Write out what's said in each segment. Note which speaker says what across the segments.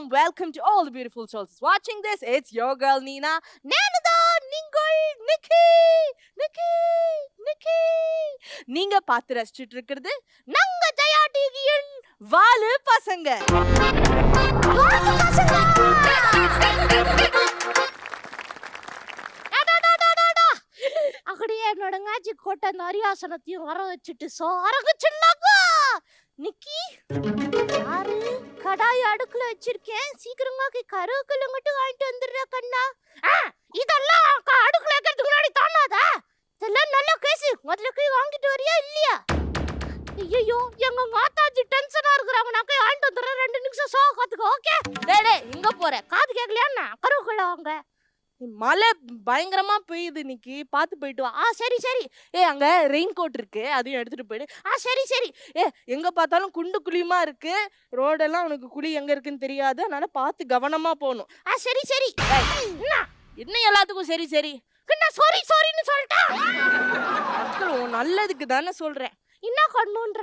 Speaker 1: warm welcome to all the beautiful souls watching this. It's your girl Nina. Nanada Ningal Nikki. நீங்க பார்த்து ரசிச்சிட்டு இருக்கிறது நங்க ஜெயா டிவியின் வாலு பசங்க.
Speaker 2: அப்படியே என்னோட மேஜிக் கோட்டை அந்த அரியாசனத்தையும் வர வச்சுட்டு அரங்குச்சுல்லாங்க. நிக்கி யாரு கடாய் அடுக்குல வச்சிருக்கேன், சீக்கிரமா கருவேப்பிலை மட்டும் வாங்கிட்டு வந்துடுற கண்ணா. இதெல்லாம் அடுக்குல வைக்கிறதுக்கு முன்னாடி தானாதா? இதெல்லாம் நல்ல கேசு, முதல்ல போய் வாங்கிட்டு வரியா இல்லையா? ஐயோ எங்க மாதாஜி டென்ஷனா இருக்கிறாங்க, நான் போய் வாங்கிட்டு வந்துடுறேன். 2 நிமிஷம் சோ காத்துக்கோ. ஓகே டேய் இங்க போறேன், காது கேட்கலையா? கருவேப்பிலை வாங்க.
Speaker 1: மழை பயங்கரமா பெய்யுது நிக்கி, பார்த்து போயிட்டு வா.
Speaker 2: சரி சரி.
Speaker 1: அங்க ரெயின் கோட் இருக்கு, அதையும் எடுத்துட்டு போயிடு.
Speaker 2: சரி சரி.
Speaker 1: எங்க பார்த்தாலும் குண்டு குழியுமா இருக்கு, ரோடெல்லாம் உனக்கு குழி எங்க இருக்குன்னு தெரியாது, அதனால பார்த்து கவனமா போகணும்.
Speaker 2: சரி சரி.
Speaker 1: என்ன எல்லாத்துக்கும் சரி சரி?
Speaker 2: சாரி சாரின்னு சொல்லிட்டேன்.
Speaker 1: நல்லதுக்கு தானே சொல்றேன்.
Speaker 2: என்ன கண்ணுன்ற?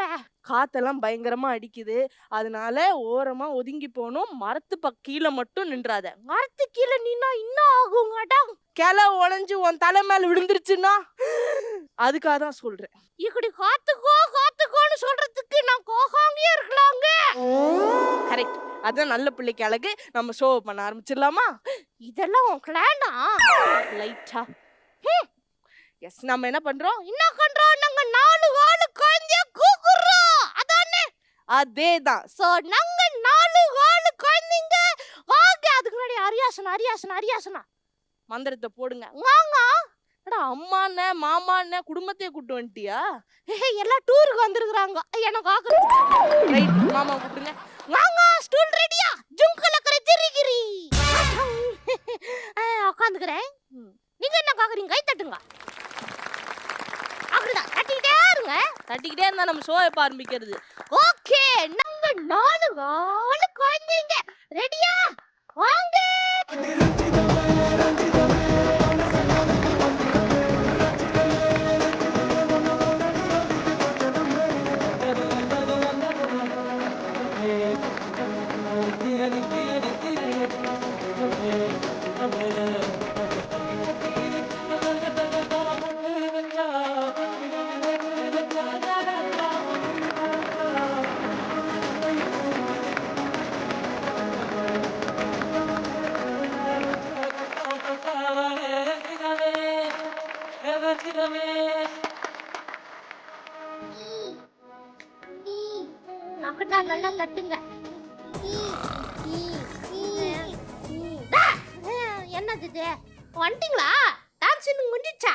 Speaker 1: காத்தெல்லாம் பயங்கரமா அடிக்குது, அதனால ஓரமா ஒதுங்கி போகணும். மரத்து கீழே மட்டும் நின்றாத.
Speaker 2: மரத்து கீழே நின்னா இன்னும் ஆகுங்கடா.
Speaker 1: கிளை உடைஞ்சு உன் தலை மேல விழுந்துருச்சுன்னா அதுக்காக தான் சொல்றேன்.
Speaker 2: இப்படி காத்துக்கோன்னு சொல்றதுக்கு நான் கோகாங்கே இருக்கலாங்க.
Speaker 1: கரெக்ட், அதான் நல்ல பிள்ளைக்கு அழகு. நம்ம ஷோ பண்ண ஆரம்பிச்சிடலாமா?
Speaker 2: இதெல்லாம் உன் கிளானா?
Speaker 1: லைட்டா. எஸ், நம்ம என்ன பண்றோம்?
Speaker 2: நாங்க 4 வாழு குழந்தைய கூக்குறோம், அதானே?
Speaker 1: அதேதான்.
Speaker 2: சோ நாங்க 4 வாழு குழந்தைங்க வாங்க. அதுக்கு முன்னாடி அரியாசனா
Speaker 1: மந்திரத்தை போடுங்க.
Speaker 2: வாங்க.
Speaker 1: அம்மாண்ண மாமாண்ண குடும்பத்தையே கூட்டு வந்துட்டியா?
Speaker 2: எல்லாம் டூருக்கு வந்திருக்காங்க. எனக்கு ஆக்குறது.
Speaker 1: ரைட், மாமா கூப்பிடுங்க.
Speaker 2: வாங்க. ஸ்டூல் ரெடியா? ஜுங்கல கரெஜிரிகிரி. உட்காந்துக்கிறேன். நீங்க என்ன பாக்குறீங்க? கை தட்டுங்க. அப்படிதான்
Speaker 1: தட்டிக்கிட்டே இருந்தா நம்ம ஷோ எப்ப ஆரம்பிக்கிறது?
Speaker 2: ஓகே, நாங்க 4 வாழு குழந்தைங்க ரெடியா? வாங்க. அப்படிதான் நல்லா தட்டுங்க. என்னது இது? வந்துட்டீங்களா? டான்ஸ் இன்னும் முடிஞ்சிச்சா?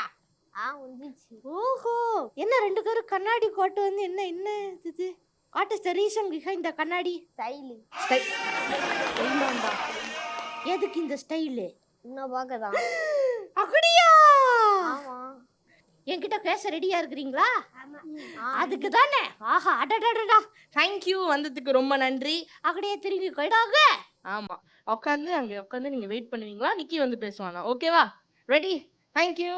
Speaker 2: முடிஞ்சிச்சு. ஓஹோ, என்ன 2 பேரும் கண்ணாடி கோட்டு வந்து என்ன இது? What is the reason behind the கண்ணாடி? ஸ்டைல். எதுக்கு இந்த ஸ்டைல்? இன்னும் பார்க்கதான். அப்படியா? ஆமா. என்கிட்ட பேச ரெடியா இருக்கிறீங்களா? அதுக்கு தானே. ஆஹா, அடடடடா.
Speaker 1: தேங்க்யூ, வந்ததுக்கு ரொம்ப நன்றி.
Speaker 2: அப்படியே திரும்பி போயிடாங்க.
Speaker 1: ஆமா, அங்க உட்காந்து நீங்க வெயிட் பண்ணுவீங்களா? நிக்கி வந்து பேசுவானா? ஓகேவா? ரெடி? தேங்க்யூ.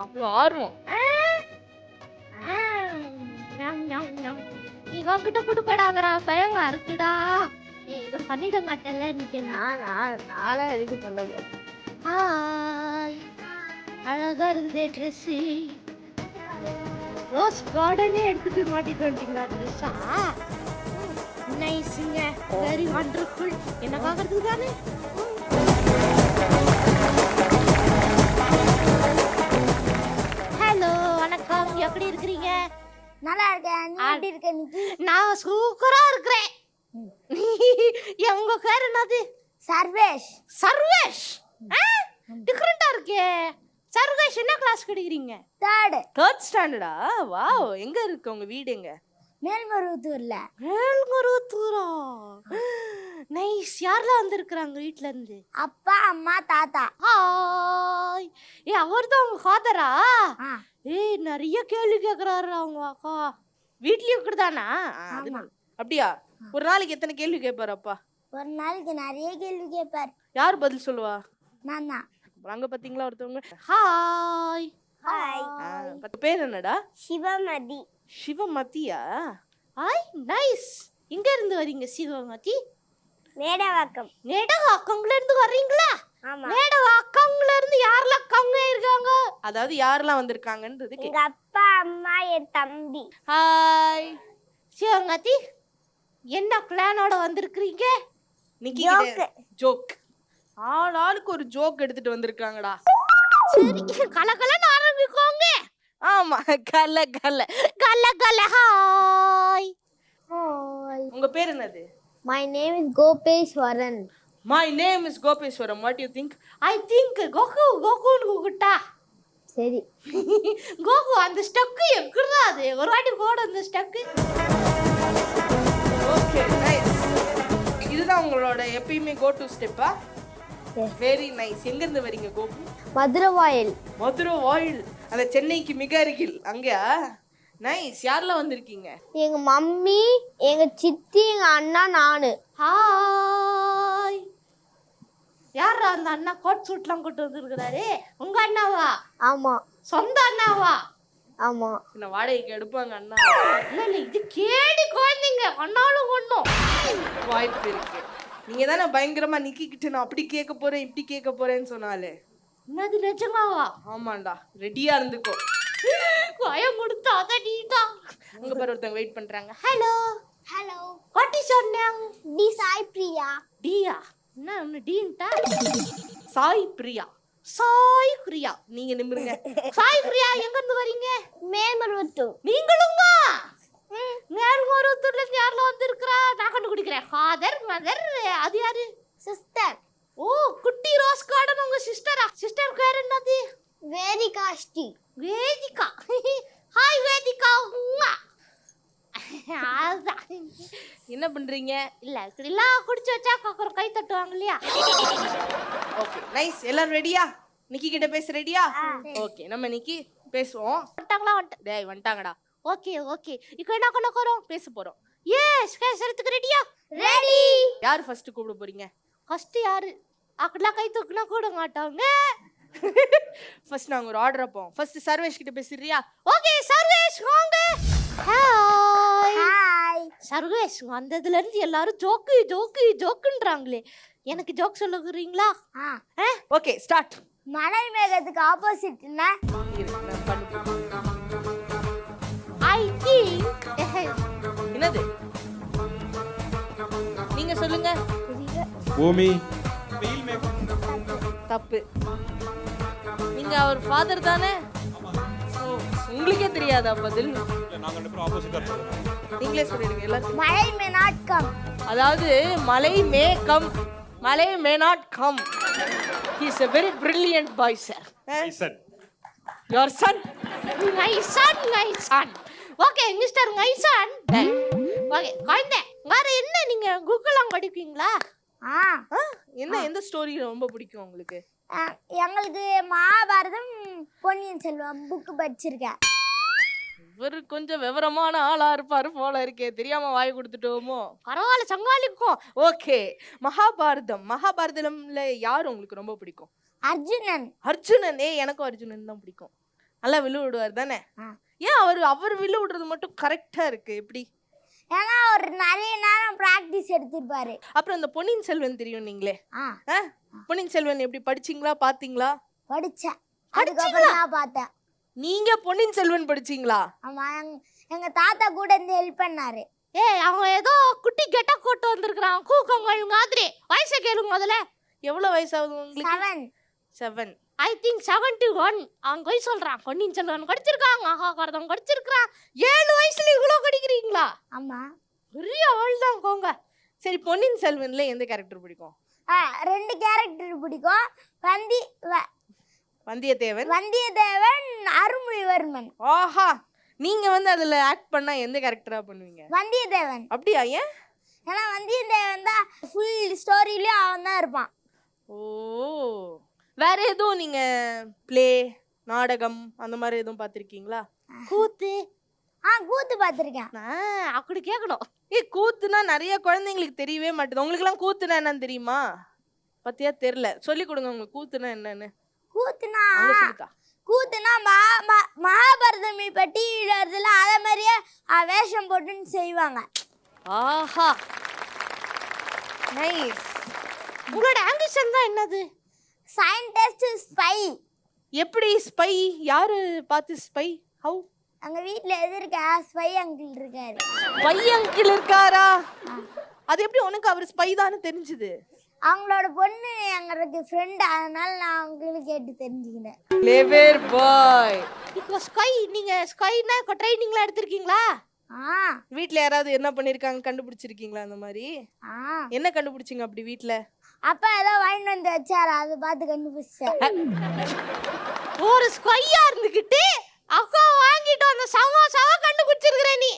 Speaker 1: அவ்வளோ ஆர்வம்.
Speaker 2: இவங்கிட்ட குடுப்படாதரா, பயங்க இருக்குடா. இது பண்ணிட மாட்டேன்ல.
Speaker 1: நாளா எதுக்கு பண்ணது?
Speaker 2: அழகா இருக்குது ட்ரெஸ். ரோஸ் கார்டனே எடுத்துட்டு மாட்டிட்டு வந்துட்டீங்களா ட்ரெஸ்ஸா? நைஸுங்க, வெரி வண்டர்ஃபுல். என்ன பார்க்கறதுக்கு தானே. ஹலோ, வணக்கம். எப்படி இருக்கிறீங்க?
Speaker 3: நல்லா இருக்கேன். நீ எப்படி இருக்க நிக்கி?
Speaker 2: நான் சூப்பரா இருக்கிறேன். உங்க பேர் என்னது?
Speaker 3: சர்வேஷ்.
Speaker 2: சர்வேஷ்? டிஃபரெண்டா இருக்கே. சர்வேஷ் என்ன கிளாஸ் படிக்கிறீங்க?
Speaker 3: 3rd
Speaker 1: ஸ்டாண்டர்டா? வாவ். எங்க இருக்கு உங்க வீடு? எங்க?
Speaker 3: மேல்மருவத்தூர்ல.
Speaker 2: மேல்மருவத்தூரா? நைஸ். யாரெல்லாம் வந்திருக்கிறாங்க வீட்ல இருந்து?
Speaker 3: அப்பா, அம்மா, தாத்தா.
Speaker 2: ஹாய். அவர்தான் உங்க ஃபாதரா? நிறைய கேள்வி கேக்குறாரு அவங்க அக்கா. வீட்லயும் இப்படிதானா?
Speaker 1: அப்படியா? ஒரு நாளைக்கு எத்தனை கேள்வி கேட்பாரு அப்பா?
Speaker 3: ஒரு நாளைக்கு நிறைய கேள்வி கேட்பார்.
Speaker 1: யார் பதில் சொல்லுவா?
Speaker 3: நான் தான்.
Speaker 1: அங்க பாத்தீங்களா ஒருத்தவங்க.
Speaker 2: ஹாய்.
Speaker 3: ஹாய்.
Speaker 1: பேர் என்னடா?
Speaker 3: சிவமதி.
Speaker 1: சிவமதியா?
Speaker 2: Hi, nice. எங்க இருந்து வரீங்க சிவமதி?
Speaker 3: மேடவாக்கம்.
Speaker 2: மேடவாக்கம்ல இருந்து வர்றீங்களா?
Speaker 3: ஆமா.
Speaker 2: மேடவாக்கம்ல இருந்து யாரெல்லாம் கங்க இருக்காங்க?
Speaker 1: அதாவது யாரெல்லாம் வந்திருக்காங்கன்றது
Speaker 3: எங்க அப்பா, அம்மா, என் தம்பி.
Speaker 2: ஹாய் சிவமதி, என்ன பிளானோட வந்திருக்கீங்க?
Speaker 1: நிக்கி ஜோக். ஆளுக்கு ஒரு ஜோக் எடுத்துட்டு வந்திருக்காங்கடா.
Speaker 2: சரி, கலகலன்னு ஆரம்பிக்கோங்க.
Speaker 1: ஆமா, கல கல
Speaker 2: கல கல. ஹாய்.
Speaker 3: ஹாய்.
Speaker 1: உங்க பேர் என்னது?
Speaker 3: My name is Gopeswaran.
Speaker 1: My name is Gopeswaram. What do you think?
Speaker 2: I think கோகுன்னு கூப்பிட்டா.
Speaker 3: சரி.
Speaker 2: கோகு அந்த ஸ்டக்கு எக்குறதா அது? ஒரு வாட்டி போடு அந்த ஸ்டக்கு.
Speaker 1: Okay, nice. இதுதான் உங்களோட எப்பயுமே கோ டு ஸ்டெப்பா? Very nice. எங்க இருந்து வரீங்க கோபு?
Speaker 3: மதுரவாயல்.
Speaker 1: மதுரை வாயில், அந்த சென்னைக்கு மிக அருகில் அங்கயா? நைஸ். யாரெல்லாம் வந்திருக்கீங்க?
Speaker 3: எங்க மம்மி, எங்க சித்தி, எங்க அண்ணா, நானு.
Speaker 2: ஹாய். யாரா அந்த அண்ணா கோட் சூட்லாம் கொண்டு வந்திருக்கிறாரு? உங்க அண்ணாவா?
Speaker 3: ஆமா.
Speaker 2: சொந்த அண்ணாவா?
Speaker 3: ஆமா.
Speaker 1: என்ன வாடகைக்கு எடுப்பாங்க அண்ணா?
Speaker 2: இல்ல இது கேடி குழந்தைங்க, அண்ணாலும் ஒண்ணும்
Speaker 1: வாய்ப்பு இருக்கு. நீங்க தானே பயங்கரமா நிக்கிக்கிட்டு நான் அப்படி கேட்க போறேன் இப்படி கேட்க போறேன்னு சொன்னாலே.
Speaker 2: என்னது நிஜமாவா?
Speaker 1: ஆமாண்டா, ரெடியா இருந்துக்கோ.
Speaker 2: பயம் கொடுத்தா அதான் நீதான்.
Speaker 1: அங்க பாரு ஒருத்தவங்க வெயிட் பண்றாங்க.
Speaker 2: Hello.
Speaker 3: Hello.
Speaker 2: What is your name?
Speaker 3: T Sai Priya.
Speaker 2: டியா? என்ன ஒன்று டீன்ட்டா?
Speaker 1: சாய் பிரியா.
Speaker 2: சாய் பிரியா.
Speaker 1: நீங்க நிமிருங்க.
Speaker 2: சாய் பிரியா எங்க இருந்து வரீங்க?
Speaker 3: மேல்மருவத்தூர்.
Speaker 2: நீங்களுங்க? மேல்மருவத்தூர்ல இருந்து யாரெல்லாம் வந்திருக்கிறா? நான் கண்டுபிடிக்கிறேன். ஃபாதர், மதர், அது யாரு?
Speaker 3: சிஸ்டர்.
Speaker 2: ஓ, குட்டி ரோஸ் கார்டன் உங்க சிஸ்டரா? சிஸ்டர் பேர் என்னது?
Speaker 3: வேதிகா ஸ்ரீ.
Speaker 2: வேதிகா. ஹாய் வேதிகா. உம்மா. அதான்.
Speaker 1: என்ன பண்றீங்க?
Speaker 2: இல்ல இப்படிலாம் குடிச்சு வச்சா ஒரு கை தட்டுவாங்க இல்லையா?
Speaker 1: Okay, nice. எல்லாரும் ரெடியா? நிக்கி கிட்ட பேச ரெடியா? ஓகே, நம்ம நிக்கி பேசுவோம். டேய் வந்துட்டாங்கடா.
Speaker 2: ஓகே ஓகே, இப்போ என்ன பண்ண போறோம்?
Speaker 1: பேச போறோம்.
Speaker 2: எஸ், பேசுறதுக்கு ரெடியா?
Speaker 3: ரெடி.
Speaker 1: யார் ஃபர்ஸ்ட் கூப்பிட போறீங்க?
Speaker 2: ஃபர்ஸ்ட் யாரு? அப்படிலாம் கை தூக்குனா கூட மாட்டாங்க.
Speaker 1: ஃபர்ஸ்ட் நாங்க ஒரு ஆர்டர் அப்போம். ஃபர்ஸ்ட் சர்வேஷ் கிட்ட பேசுறியா?
Speaker 2: ஓகே சர்வேஷ் வாங்க. ஹாய்.
Speaker 3: ஹாய்.
Speaker 2: சர்வேஷ் வந்ததுல இருந்து எல்லாரும் ஜோக்கு ஜோக்கு ஜோக்குன்றாங்களே, எனக்கு ஜோக் சொல்லுறீங்களா?
Speaker 1: Okay, start.
Speaker 3: மலை மேகத்துக்கு ஆப்போசிட் என்ன?
Speaker 2: ஐ திங்க்
Speaker 1: என்னது? நீங்க சொல்லுங்க.
Speaker 4: பூமி.
Speaker 1: தப்பு. நீங்க அவர் ஃபாதர் தானே? ஓ, உங்களுக்கே தெரியாதா பதில்?
Speaker 4: நாங்க ரெண்டு பேரும் ஆப்போசிட்டா இருக்கோம்.
Speaker 1: நீங்களே சொல்லிடுங்க எல்லாரும்.
Speaker 3: மலை மே நாட் கம்.
Speaker 1: அதாவது மலை மே கம், மலை may not come. He is a very brilliant boy, sir.
Speaker 4: Son.
Speaker 1: Your son?
Speaker 2: My son. Okay mister my son. Okay குழந்தை, வேற என்ன நீங்க கூகுளாம் படிப்பீங்களா?
Speaker 1: என்ன எந்த ஸ்டோரி ரொம்ப பிடிக்கும் உங்களுக்கு?
Speaker 3: எங்களுக்கு மகாபாரதம், பொன்னியின் செல்வன் புக் படிச்சிருக்கேன்.
Speaker 1: இவர் கொஞ்சம் விவரமான ஆளா இருப்பாரு போல இருக்கே, தெரியாம வாய் கொடுத்துட்டோமோ?
Speaker 2: பரவாயில்ல சமாளிக்கும்.
Speaker 1: ஓகே, மகாபாரதம்ல யார் உங்களுக்கு ரொம்ப பிடிக்கும்?
Speaker 3: அர்ஜுனன்.
Speaker 1: அர்ஜுனன். எனக்கும் அர்ஜுனன் தான் பிடிக்கும். நல்லா வில்லு விடுவார் தானே? ஏன் அவர் வில்லு விடுறது மட்டும் கரெக்டா இருக்கு? எப்படி?
Speaker 3: ஏன்னா அவர் நிறைய நேரம் பிராக்டிஸ் எடுத்திருப்பாரு.
Speaker 1: அப்புறம் இந்த பொன்னியின் செல்வன் தெரியும் நீங்களே? பொன்னியின் செல்வன் எப்படி படிச்சீங்களா, பாத்தீங்களா?
Speaker 3: படிச்சேன், அதுக்கப்புறம் தான் பார்த்தேன்.
Speaker 1: நீங்க பொன்னியின் செல்வன் படிச்சீங்களா?
Speaker 3: ஆமா, எங்க தாத்தா கூட இருந்து ஹெல்ப் பண்ணாரு.
Speaker 2: அவன் ஏதோ குட்டி கெட்ட போட்டு வந்திருக்கான் கூக்கங்கள் மாதிரி. வயசை கேளுங்க முதல்ல.
Speaker 1: எவ்வளவு வயசாகுது உங்களுக்கு? 7.
Speaker 2: I think 71. அவன் போய் சொல்றான். பொன்னியின் செல்வன் படிச்சிருக்கான், மகாபாரதம் படிச்சிருக்கான். 7 வயசுல இவ்வளவு படிக்கிறீங்களா?
Speaker 3: ஆமா,
Speaker 2: பெரிய ஆள் தான் போங்க.
Speaker 1: சரி, பொன்னியின் செல்வன்ல எந்த கேரக்டர் பிடிக்கும்?
Speaker 3: 2 கேரக்டர் பிடிக்கும்.
Speaker 1: வந்தியத்தேவன்,
Speaker 3: அருள்மொழிவர்மன்.
Speaker 1: ஆஹா, நீங்க அதுல ஆக்ட் பண்ணா எந்த கேரக்டரா பண்ணுவீங்க?
Speaker 3: வந்தியத்தேவன்.
Speaker 1: அப்படியா? ஏன்?
Speaker 3: ஏன்னா வந்தியத்தேவன் தான் ஃபுல் ஸ்டோரியிலயும் அவன் தான் இருப்பான்.
Speaker 1: ஓ, வேற எதுவும் நீங்க பிளே, நாடகம் அந்த மாதிரி எதுவும் பார்த்திருக்கீங்களா?
Speaker 2: கூத்து
Speaker 3: கூத்து பார்த்துருக்கேன்.
Speaker 2: அப்படி கேட்கணும்.
Speaker 1: கூத்துனா நிறைய குழந்தைங்களுக்கு தெரியவே மாட்டேது. உங்களுக்குலாம் கூத்துனா என்னன்னு தெரியுமா? பத்தியா தெரியல. சொல்லி கொடுங்க உங்க கூத்துனா என்னன்னு.
Speaker 3: கூத்துனா
Speaker 1: அங்க சொல்லிக்கா.
Speaker 3: கூத்துனா மகாபாரதம் இப்போ டிவியில் வருதுல, அதே மாதிரியே வேஷம் போட்டுன்னு செய்வாங்க.
Speaker 2: ஆஹா,
Speaker 1: நைஸ்.
Speaker 2: உங்களோட ஆம்பிஷன் தான் என்னது?
Speaker 3: Scientist, spy.
Speaker 1: எப்படி ஸ்பை? யாரு பார்த்து ஸ்பை? ஹவ்?
Speaker 3: அங்க வீட்டில் எது இருக்கா? ஸ்பை அங்கிள் இருக்காரு.
Speaker 1: ஸ்பை அங்கிள் இருக்காரா? அது எப்படி உனக்கு அவர் ஸ்பை தானே தெரிஞ்சுது?
Speaker 3: அவங்களோட பொண்ணு எங்களுக்கு ஃப்ரெண்ட், அதனால நான் அவங்களுக்கு கேட்டு தெரிஞ்சுக்கினேன்.
Speaker 1: கிளேவர் பாய்.
Speaker 2: இப்போ ஸ்கை, நீங்க ஸ்கைனா ட்ரைனிங்லாம் எடுத்திருக்கீங்களா?
Speaker 1: வீட்ல யாராவது என்ன பண்ணிருக்காங்க கண்டுபிடிச்சிருக்கீங்களா? அந்த மாதிரி என்ன கண்டுபிடிச்சிங்க அப்படி வீட்ல?
Speaker 3: அப்பா ஏதோ வாங்கிட்டு வந்து வச்சாரு, அதை பார்த்து கண்டுபிடிச்சேன்.
Speaker 2: ஒரு ஸ்கையா இருந்துகிட்டு அக்கா வாங்கிட்டு வந்த சமோசாவை கண்டுபிடிச்சிருக்கிற நீ.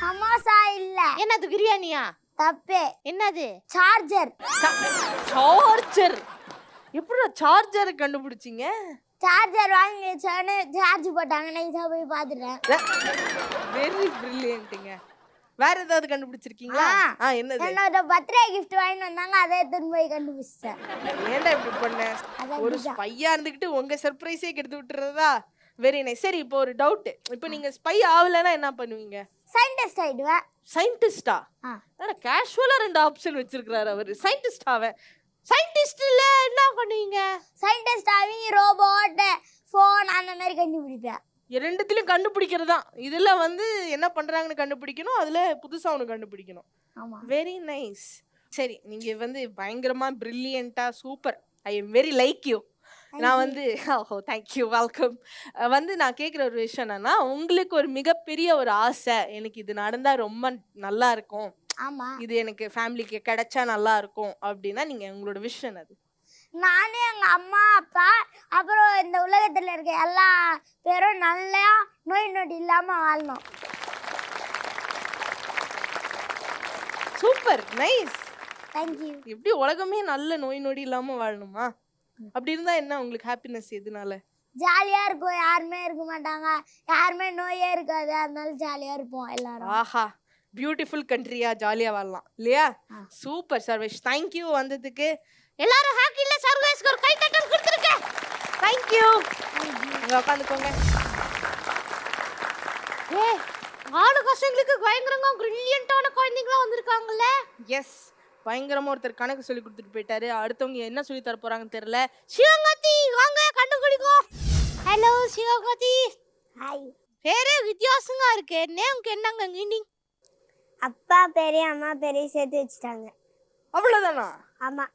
Speaker 3: சமோசா இல்ல.
Speaker 2: என்னது, பிரியாணியா?
Speaker 3: தப்பே.
Speaker 2: என்னது?
Speaker 3: சார்ஜர்.
Speaker 1: சார்ஜர். எப்படி சார்ஜரை கண்டுபிடிச்சிங்க?
Speaker 3: சார்ஜர் வாங்கி வச்சோன்னு சார்ஜ் போட்டாங்க, நான் போய் பார்த்துட்டேன்.
Speaker 1: வெரி பிரில்லியன்ட்டுங்க. வேற ஏதாவது கண்டுபிடிச்சிருக்கீங்களா? என்னது?
Speaker 3: என்னோட பர்த்டே கிஃப்ட் வாங்கிட்டு வந்தாங்க, அதை எடுத்துன்னு போய் கண்டுபிடிச்சேன்.
Speaker 1: ஏன்டா இப்படி பண்ண? ஒரு ஸ்பையா இருந்துகிட்டு உங்க சர்ப்ரைஸே கெடுத்து விட்டுறதா? Very nice. சரி, இப்போ ஒரு டவுட். இப்போ நீங்க ஸ்பை ஆகலைன்னா என்ன பண்ணுவீங்க?
Speaker 3: சயின்டிஸ்ட் ஆயிடுவேன்.
Speaker 1: சயின்டிஸ்டா? கேஷுவலா 2 ஆப்ஷன் வச்சிருக்காரு அவரு. சயின்டிஸ்ட் ஆவேன்.
Speaker 2: சயின்டிஸ்ட்ல என்ன பண்ணுவீங்க?
Speaker 3: சயின்டிஸ்ட் ஆகி ரோபோட், ஃபோன் அந்த மாதிரி கண்டுபிடிப்பேன்.
Speaker 1: ரெண்டுத்திலும் கண்டுபிடிக்கிறது தான். இதுல வந்து என்ன பண்றாங்கன்னு கண்டுபிடிக்கணும், அதுல புதுசா ஒன்று கண்டுபிடிக்கணும். Very nice. சரி, நீங்க வந்து பயங்கரமா பிரில்லியண்டா super. I am very like you. நான் வந்து தேங்க்யூ, வெல்கம். வந்து நான் கேட்குற ஒரு விஷயம் என்னன்னா, உங்களுக்கு ஒரு மிகப்பெரிய ஒரு ஆசை, எனக்கு இது நடந்தா ரொம்ப நல்லா இருக்கும், இது எனக்கு ஃபேமிலிக்கு கிடைச்சா நல்லா இருக்கும் அப்படின்னா நீங்க உங்களோட விஷன் அது?
Speaker 3: நானே எங்க அம்மா அப்பா அப்புறம் இந்த உலகத்துல இருக்க எல்லா பேரும் நல்லா நோய் நொடி இல்லாம வாழணும்.
Speaker 1: Super, nice.
Speaker 3: தேங்க்யூ.
Speaker 1: எப்படி உலகமே நல்ல நோய் நொடி இல்லாம வாழணுமா? அப்படி இருந்தா என்ன உங்களுக்கு ஹாப்பினஸ் எதுனால?
Speaker 3: ஜாலியா இருக்கும், யாருமே இருக்க மாட்டாங்க, யாருமே நோயே இருக்காது, அதனால ஜாலியா இருப்போம் எல்லாரும்.
Speaker 1: ஆஹா, பியூட்டிஃபுல் கண்ட்ரியா, ஜாலியா வாழலாம் இல்லையா? சூப்பர் சர்வேஷ், தேங்க்யூ வந்ததுக்கு.
Speaker 2: எல்லாரும் ஹாக்கில சர்வேஷ்க்கு ஒரு கை தட்டல் கொடுத்துருங்க.
Speaker 1: தேங்க்யூ. இங்க உட்காந்துக்கோங்க.
Speaker 2: ஆளு பசங்களுக்கு பயங்கரமா பிரில்லியன்ட்டான குழந்தைங்களா வந்திருக்காங்கல்ல?
Speaker 1: எஸ், பயங்கரமா ஒருத்தர் கணக்கு சொல்லி கொடுத்துட்டு போயிட்டாரு. அடுத்தவங்க என்ன சொல்லி தர போறாங்கன்னு தெரியல.
Speaker 2: சிவகாதி வாங்க கண்டுபிடிக்கோ. ஹலோ சிவகாதி.
Speaker 3: ஹாய்.
Speaker 2: பேரே வித்தியாசமா இருக்கு. நேம்க்கு என்னங்க மீனிங்?
Speaker 3: அப்பா பேரே அம்மா பேரே சேர்த்து வச்சுட்டாங்க.
Speaker 1: அவ்வளவுதானா?
Speaker 3: ஆமா.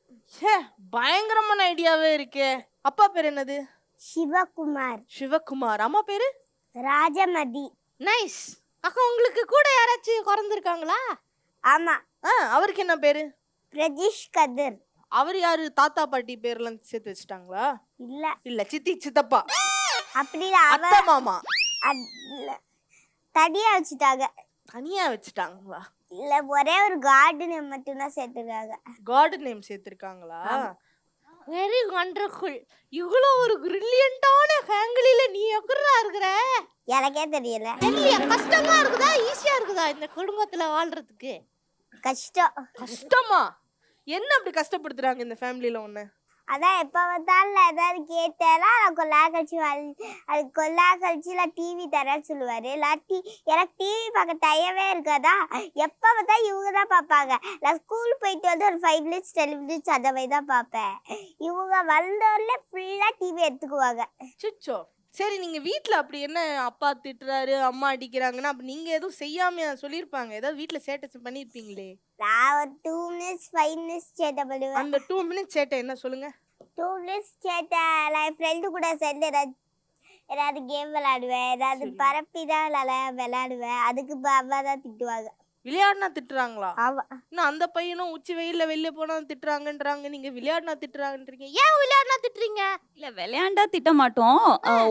Speaker 1: பயங்கரமான ஐடியாவே இருக்கே. அப்பா பேர் என்னது?
Speaker 3: சிவகுமார்.
Speaker 1: சிவகுமார். அம்மா பேரு?
Speaker 3: ராஜமதி.
Speaker 2: நைஸ். அக்கா, உங்களுக்கு கூட யாராச்சும் குறந்திருக்காங்களா?
Speaker 3: ஆமா.
Speaker 1: அவருக்கு என்ன பேரு?
Speaker 3: பிரஜீஷ் கதிர்.
Speaker 1: அவர் யாரு? தாத்தா பாட்டி பேர்லாம் சேர்த்து வச்சுட்டாங்களா?
Speaker 3: இல்ல
Speaker 1: இல்ல, சித்தி சித்தப்பா
Speaker 3: அப்படி
Speaker 1: அத்தை மாமா
Speaker 3: தனியா வச்சுட்டாங்க.
Speaker 1: தனியா வச்சுட்டாங்களா?
Speaker 3: இல்ல, ஒரே ஒரு கார்டு நேம் மட்டும் தான் சேர்த்துருக்காங்க.
Speaker 1: கார்டு நேம் சேர்த்திருக்காங்களா?
Speaker 2: Very wonderful. இவ்வளோ ஒரு பிரில்லியன்ட்டான ஃபேமிலியில நீ எப்படிடா இருக்கிற?
Speaker 3: எனக்கே தெரியல.
Speaker 2: இல்லையா, கஷ்டமா இருக்குதா ஈஸியா இருக்குதா இந்த குடும்பத்துல வாழ்றதுக்கு?
Speaker 3: கஷ்டம்.
Speaker 1: கஷ்டமா? என்ன அப்படி கஷ்டப்படுத்துறாங்க இந்த ஃபேமிலியில ஒண்ணு?
Speaker 3: அதான் எப்ப பார்த்தாலும் ஏதாவது கேட்டேன்னா கொல்லா கழிச்சுல டிவி தரேன்னு சொல்லுவாரு. இல்லாட்டி எனக்கு டிவி பார்க்க டைமே இருக்காதா, எப்ப பார்த்தா இவங்க தான் பார்ப்பாங்க. நான் ஸ்கூல் போயிட்டு வந்து ஒரு 5 minutes 10 minutes அந்த மாதிரி தான் பார்ப்பேன். இவங்க வந்தோடனே ஃபுல்லா டிவி எடுத்துக்குவாங்க.
Speaker 1: சிச்சோ. சரி, நீங்க வீட்ல அப்படி என்ன அப்பா திட்டுறாரு, அம்மா அடிக்கிறாங்கன்னா அப்ப நீங்க எதுவும் செய்யாம சொல்லிருப்பாங்க? ஏதாவது வீட்ல சேட்டை பண்ணிருப்பீங்களே?
Speaker 3: நான் ஒரு 2 minutes 5 minutes சேட்டை பண்ணுவேன்.
Speaker 1: அந்த 2 minutes சேட்டை என்ன சொல்லுங்க?
Speaker 3: 2 minutes சேட்டை நான் ஃப்ரெண்டு கூட சேர்ந்து ஏதாவது கேம் விளையாடுவேன், ஏதாவது பரப்பி தான் விளையாடுவேன். அதுக்கு அம்மா தான் திட்டுவாங்க.
Speaker 1: விளையாடுனா திட்டுறாங்களா?
Speaker 3: ஆமா.
Speaker 1: இன்னும் அந்த பையனும் உச்சி வெயில்ல வெளியே போனா திட்டுறாங்கன்றாங்க, நீங்க விளையாடுனா திட்டுறாங்கன்றீங்க.
Speaker 2: ஏன் விளையாடுனா திட்டுறீங்க?
Speaker 5: இல்ல, விளையாண்டா திட்ட மாட்டோம்.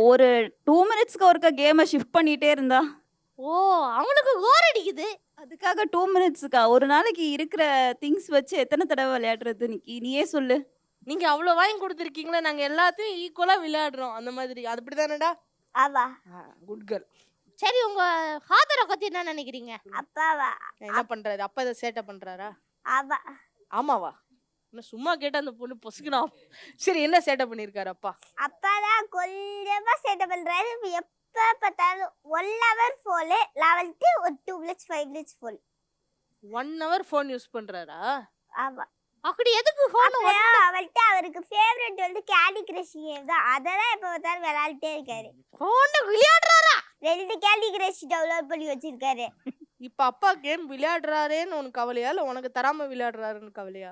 Speaker 5: ஒரு 2 minutesக்கு ஒருக்க கேமை ஷிஃப்ட் பண்ணிட்டே இருந்தா.
Speaker 2: ஓ, அவங்களுக்கு போர் அடிக்குது.
Speaker 5: அதுக்காக 2 minutesக்கா? ஒரு நாளைக்கு இருக்கிற திங்ஸ் வச்சு எத்தனை தடவை விளையாடுறது? நீயே சொல்லு.
Speaker 1: நீங்க அவ்வளவு வாங்கி கொடுத்துருக்கீங்களா, நாங்க எல்லாத்தையும் ஈக்குவலா விளையாடுறோம் அந்த மாதிரி. அது அப்படிதானடா?
Speaker 3: ஆமா.
Speaker 1: Good girl.
Speaker 2: சரி உங்க ஃபாதரை பத்தி என்ன நினைக்கிறீங்க?
Speaker 3: அப்பாவா?
Speaker 1: என்ன பண்றாரு? அப்பா இதை சேட்டை பண்றாரா?
Speaker 3: ஆமா.
Speaker 1: ஆமாவா? என்ன சும்மா கேட்ட அந்த பொண்ணு பொசுக்குனா? சரி, என்ன சேட்டை பண்ணிருக்காரு அப்பா?
Speaker 3: அப்பாதான் கொஞ்சமா சேட்டை பண்றாரு. எப்ப பார்த்தாலும் 1 hour ஃபோனு 11th ஒரு 2 minutes 5 minutes phone.
Speaker 1: 1 hour phone use பண்றாரா?
Speaker 3: ஆமா.
Speaker 2: அப்படி எதுக்கு ஃபோன்?
Speaker 3: அவள்கிட்ட அவருக்கு ஃபேவரட் வந்து கேண்டி கிரஷ் கேம் தான். அதெல்லாம் எப்ப பார்த்தாலும் விளையாடிட்டே இருக்காரு.
Speaker 2: ஃபோன் விளையாடுறாரா?
Speaker 3: 2 கேண்டி கிரஷ் டவுன்லோட் பண்ணி வச்சிருக்காரு.
Speaker 1: இப்ப அப்பா கேம் விளையாடுறாரேன்னு உனக்கு கவலையா, இல்ல உனக்கு தராம விளையாடுறாருன்னு கவலையா?